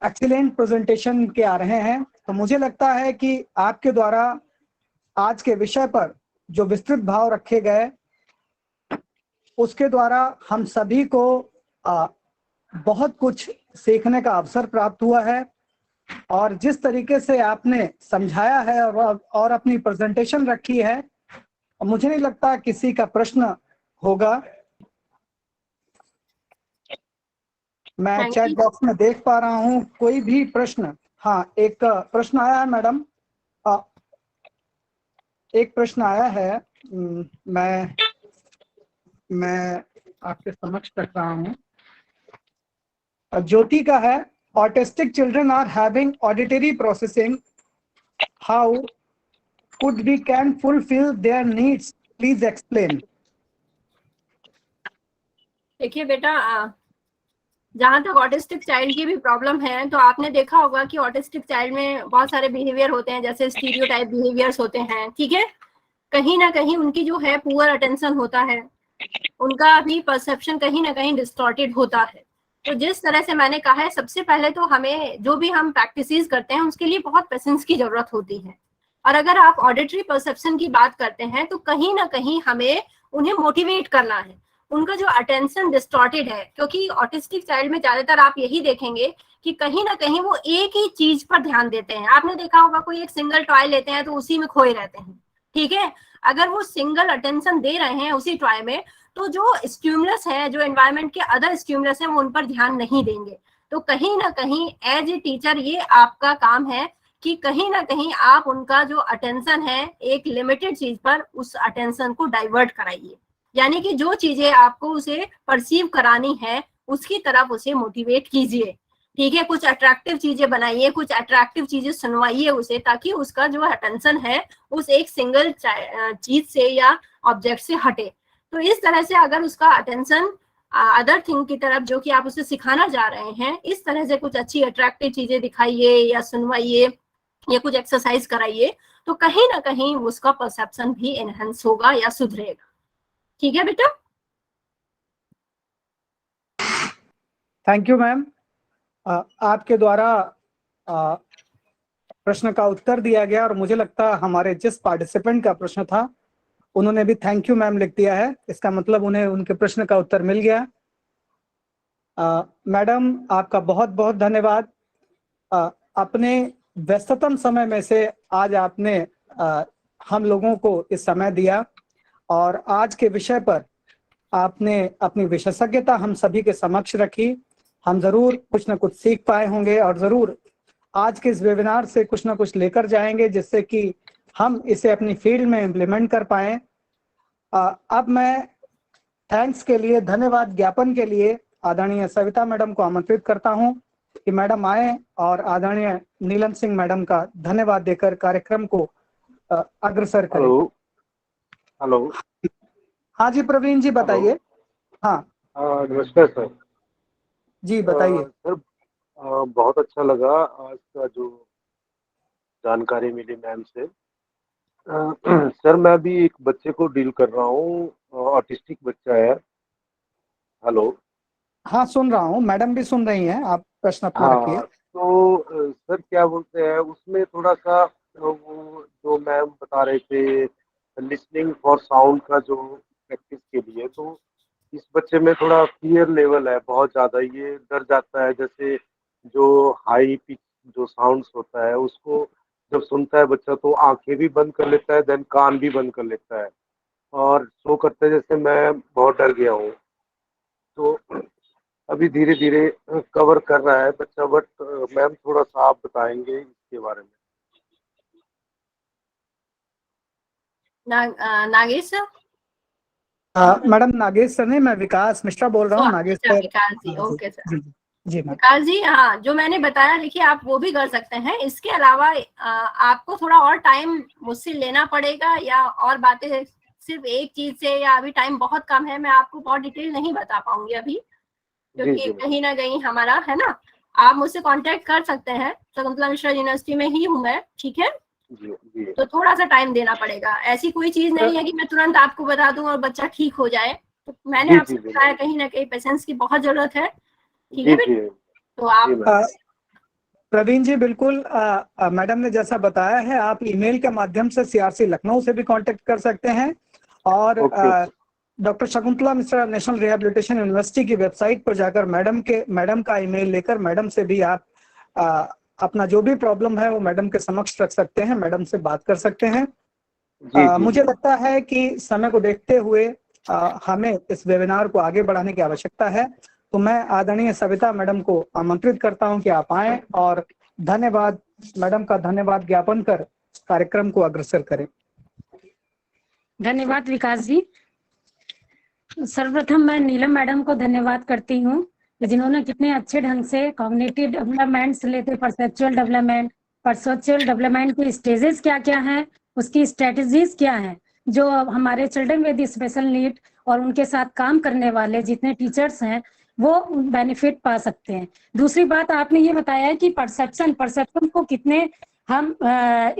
एक्सीलेंट प्रेजेंटेशन के आ रहे हैं। तो मुझे लगता है कि आपके द्वारा आज के विषय पर जो विस्तृत भाव रखे गए उसके द्वारा हम सभी को बहुत कुछ सीखने का अवसर प्राप्त हुआ है। और जिस तरीके से आपने समझाया है और अपनी प्रेजेंटेशन रखी है, मुझे नहीं लगता किसी का प्रश्न होगा। मैं चैट बॉक्स में देख पा रहा हूं कोई भी प्रश्न। हाँ, एक प्रश्न आया है मैडम, एक प्रश्न आया है। मैं आपके समक्ष रख रहा हूं। ज्योति का है, autistic children are having auditory processing, how could we can fulfill their needs, please explain। देखिए बेटा, जहां तक ऑटिस्टिक चाइल्ड की भी प्रॉब्लम है, तो आपने देखा होगा कि ऑटिस्टिक चाइल्ड में बहुत सारे बिहेवियर होते हैं, जैसे स्टीरियोटाइप बिहेवियर्स होते हैं, ठीक है। कहीं ना कहीं उनकी जो है पुअर अटेंशन होता है, उनका भी परसेप्शन कहीं ना कहीं डिस्टॉर्टेड होता है। तो जिस तरह से मैंने कहा है, सबसे पहले तो हमें जो भी हम प्रैक्टिसेस करते हैं उसके लिए बहुत पेशेंस की जरूरत होती है। और अगर आप ऑडिटरी परसेप्शन की बात करते हैं तो कहीं ना कहीं हमें उन्हें मोटिवेट करना है। उनका जो अटेंशन डिस्टॉर्टेड है, क्योंकि ऑटिस्टिक चाइल्ड में ज्यादातर आप यही देखेंगे कि कहीं ना कहीं वो एक ही चीज पर ध्यान देते हैं। आपने देखा होगा कोई एक सिंगल टॉय लेते हैं तो उसी में खोए रहते हैं, ठीक है। अगर वो सिंगल अटेंशन दे रहे हैं उसी टॉय में, तो जो स्टिमुलस है, जो एनवायरनमेंट के अदर स्टिमुलस है, वो उन पर ध्यान नहीं देंगे। तो कहीं ना कहीं एज ए टीचर ये आपका काम है कि कहीं ना कहीं आप उनका जो अटेंशन है एक लिमिटेड चीज पर, उस अटेंशन को डाइवर्ट कराइए। यानी कि जो चीजें आपको उसे परसीव करानी है उसकी तरफ उसे मोटिवेट कीजिए, ठीक है। कुछ अट्रैक्टिव चीजें बनाइए, कुछ अट्रैक्टिव चीजें सुनवाइए उसे, ताकि उसका जो अटेंशन है उस एक सिंगल चीज से या ऑब्जेक्ट से हटे। तो इस तरह से अगर उसका अटेंशन अदर थिंग की तरफ, जो कि आप उसे सिखाना जा रहे हैं, इस तरह से कुछ अच्छी अट्रैक्टिव चीजें दिखाइए या सुनवाइए या कुछ एक्सरसाइज कराइए, तो कहीं ना कहीं उसका परसेप्शन भी एनहेंस होगा या सुधरेगा, ठीक है बेटा। Thank you ma'am. आपके द्वारा प्रश्न का उत्तर दिया गया, और मुझे लगता हमारे जिस पार्टिसिपेंट का प्रश्न था उन्होंने भी थैंक यू मैम लिख दिया है। इसका मतलब उन्हें उनके प्रश्न का उत्तर मिल गया। मैडम आपका बहुत बहुत धन्यवाद। अपने व्यस्ततम समय में से आज आपने हम लोगों को इस समय दिया, और आज के विषय पर आपने अपनी विशेषज्ञता हम सभी के समक्ष रखी। हम जरूर कुछ ना कुछ सीख पाए होंगे और जरूर आज के इस वेबिनार से कुछ ना कुछ लेकर जाएंगे, जिससे कि हम इसे अपनी फील्ड में इम्प्लीमेंट कर पाए। अब मैं थैंक्स के लिए, धन्यवाद ज्ञापन के लिए आदरणीय सविता मैडम को आमंत्रित करता हूं कि मैडम आए और आदरणीय नीलम सिंह मैडम का धन्यवाद देकर कार्यक्रम को अग्रसर करें। हेलो। हाँ जी प्रवीण जी बताइए। हाँ नमस्कार सर। जी बताइए। सर बहुत अच्छा लगा आज का जो जानकारी मिली मैम से। सर मैं अभी एक बच्चे को डील कर रहा हूँ, ऑटिस्टिक बच्चा है। हेलो। हाँ सुन रहा हूँ, मैडम भी सुन रही हैं, आप प्रश्न अपना रखिए। हाँ तो सर क्या बोलते हैं उसमें थोड़ा सा वो जो मैम बता रहे थे लिसनिंग फॉर साउंड का जो प्रैक्टिस के लिए, तो इस बच्चे में थोड़ा फियर लेवल है बहुत ज़्यादा, ये डर जाता है जैसे जो हाई पिच जो साउंड्स होता है उसको जब सुनता है बच्चा तो आंखें भी बंद कर लेता है, देन कान भी बंद कर लेता है और शो करते हैं जैसे मैं बहुत डर गया हूँ। तो अभी धीरे धीरे कवर कर रहा है बच्चा, बट मैम थोड़ा सा आप बताएंगे इसके बारे में। Nagesh sir. Madam Nagesh sir नहीं, मैं विकास मिश्रा बोल रहा हूँ। नागेश अच्छा, सर। विकास जी, हाँ, ओके सर। जी जी मैम। विकास जी, हाँ, जो मैंने बताया देखिए आप वो भी कर सकते हैं। इसके अलावा आपको थोड़ा और टाइम मुझसे लेना पड़ेगा या और बातें सिर्फ एक चीज से, या अभी टाइम बहुत कम है, मैं आपको बहुत डिटेल नहीं बता पाऊंगी अभी, क्योंकि कहीं ना कहीं हमारा है ना, आप मुझसे कांटेक्ट कर सकते हैं, शकुंतला मिश्रा यूनिवर्सिटी में ही हूँ मैं, ठीक है। तो थोड़ा सा टाइम देना पड़ेगा, ऐसी कोई चीज नहीं है कि मैं तुरंत आपको बता दूं और बच्चा ठीक हो जाए। तो मैंने आपसे बताया कहीं ना कहीं पेशेंस की बहुत जरूरत है, ठीक है बेटा। तो आप प्रवीण जी बिल्कुल, मैडम ने जैसा बताया है आप ईमेल के माध्यम से सीआरसी लखनऊ से भी कांटेक्ट कर सकते हैं, और doctor Shakuntala Mishra national rehabilitation university की वेबसाइट पर जाकर मैडम का ईमेल लेकर मैडम से भी आप अपना जो भी प्रॉब्लम है वो मैडम के समक्ष रख सकते हैं, मैडम से बात कर सकते हैं। मुझे लगता है कि समय को देखते हुए हमें इस वेबिनार को आगे बढ़ाने की आवश्यकता है, तो मैं आदरणीय सविता मैडम को आमंत्रित करता हूं कि आप आएं और धन्यवाद मैडम का धन्यवाद ज्ञापन कर कार्यक्रम को अग्रसर करें। धन्यवाद विकास जी। सर्वप्रथम मैं नीलम मैडम को धन्यवाद करती हूँ जिन्होंने कितने अच्छे ढंग से कॉग्निटिव डेवलपमेंट से लेकर परसेप्चुअल डेवलपमेंट के स्टेजेस क्या क्या हैं, उसकी स्ट्रेटजीज क्या हैं, जो हमारे चिल्ड्रन विद स्पेशल नीड और उनके साथ काम करने वाले जितने टीचर्स हैं वो बेनिफिट पा सकते हैं। दूसरी बात आपने ये बताया है कि परसेप्शन को कितने हम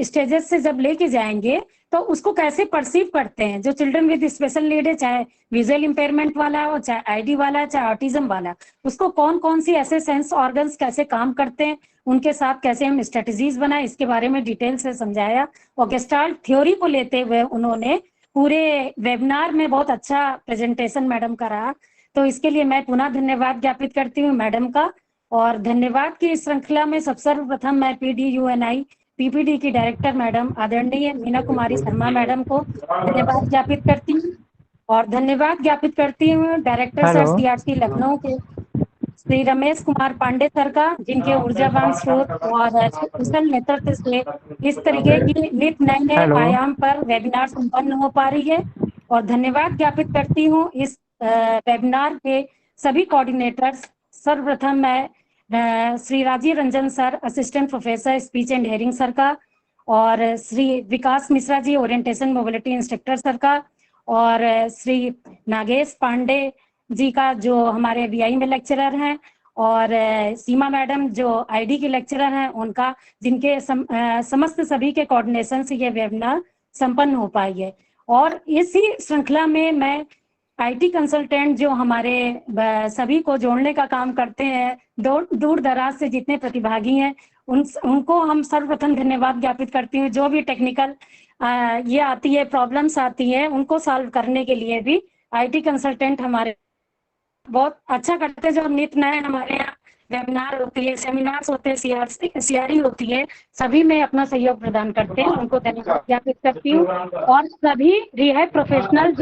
स्टेजेस से जब लेके जाएंगे तो उसको कैसे परसीव करते हैं, जो चिल्ड्रन विद स्पेशल नीड है, चाहे विजुअल इंपेयरमेंट वाला हो, चाहे आईडी वाला, चाहे ऑटिज्म वाला, उसको कौन कौन सी ऐसे सेंस ऑर्गन्स कैसे काम करते हैं, उनके साथ कैसे हम स्ट्रेटजीज बनाए, इसके बारे में डिटेल से समझाया। और गेस्टाल्ट थ्योरी को लेते हुए उन्होंने पूरे वेबिनार में बहुत अच्छा प्रेजेंटेशन मैडम का रहा, तो इसके लिए मैं पुनः धन्यवाद ज्ञापित करती हूँ मैडम का। और धन्यवाद की श्रृंखला में सर्वप्रथम मैं PDUNI PPD की डायरेक्टर मैडम आदरणीय मीना कुमारी शर्मा मैडम को धन्यवाद ज्ञापित करती हूँ, और धन्यवाद ज्ञापित करती हूँ डायरेक्टर सर CRC लखनऊ के श्री रमेश कुमार पांडे सर का, जिनके ऊर्जावान स्रोत और कुशल नेतृत्व से इस तरीके की नित नए आयाम पर वेबिनार संपन्न हो पा रही है। और धन्यवाद ज्ञापित करती हूँ इस वेबिनार के सभी कोऑर्डिनेटर्स। सर्वप्रथम मैं Shri Rajiv Ranjan sir assistant professor speech and hearing sir का, और Shri Vikas Mishra ji orientation mobility instructor sir का, और श्री नागेश पांडे जी का जो हमारे VI में लेक्चरर हैं, और सीमा मैडम जो ID की लेक्चरर हैं उनका, जिनके समस्त सभी के कोऑर्डिनेशन से ये वेबिनार संपन्न हो पाई है। और इसी श्रृंखला में मैं IT कंसल्टेंट जो हमारे सभी को जोड़ने का काम करते हैं, दूर दराज से जितने प्रतिभागी हैं उनको हम सर्वप्रथम धन्यवाद ज्ञापित करती हूँ। जो भी टेक्निकल ये आती है, प्रॉब्लम्स आती है, उनको सॉल्व करने के लिए भी IT कंसल्टेंट हमारे बहुत अच्छा करते हैं। जो नित नए हमारे यहाँ वेबिनार होती है, सेमिनार्स होते हैं, CRE होती है, सभी में अपना सहयोग प्रदान करते हैं, उनको धन्यवाद ज्ञापित करती हूँ। और सभी रिहैब प्रोफेशनल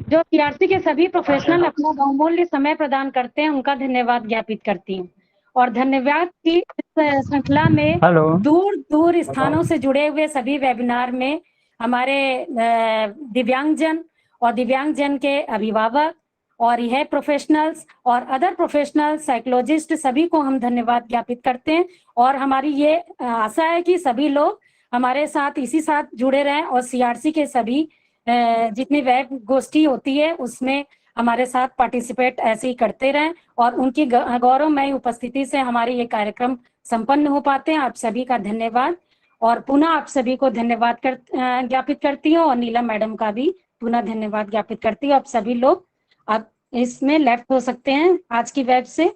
जो CRC के सभी प्रोफेशनल अपना बहुमूल्य समय प्रदान करते हैं, उनका धन्यवाद ज्ञापित करती हूँ। और धन्यवाद की श्रृंखला में दूर दूर स्थानों से जुड़े हुए सभी वेबिनार में हमारे दिव्यांगजन और दिव्यांगजन के अभिभावक और यह प्रोफेशनल्स और अदर प्रोफेशनल साइकोलॉजिस्ट सभी को हम धन्यवाद ज्ञापित करते हैं। और हमारी ये आशा है कि सभी लोग हमारे साथ इसी साथ जुड़े रहें और CRC के सभी जितनी वेब गोष्ठी होती है उसमें हमारे साथ पार्टिसिपेट ऐसे ही करते रहें और उनकी गौरवमयी उपस्थिति से हमारे ये कार्यक्रम संपन्न हो पाते हैं। आप सभी का धन्यवाद और पुनः आप सभी को धन्यवाद ज्ञापित करती हूँ और नीलम मैडम का भी पुनः धन्यवाद ज्ञापित करती हूँ। आप सभी लोग आप इसमें लेफ्ट हो सकते हैं आज की वेब से।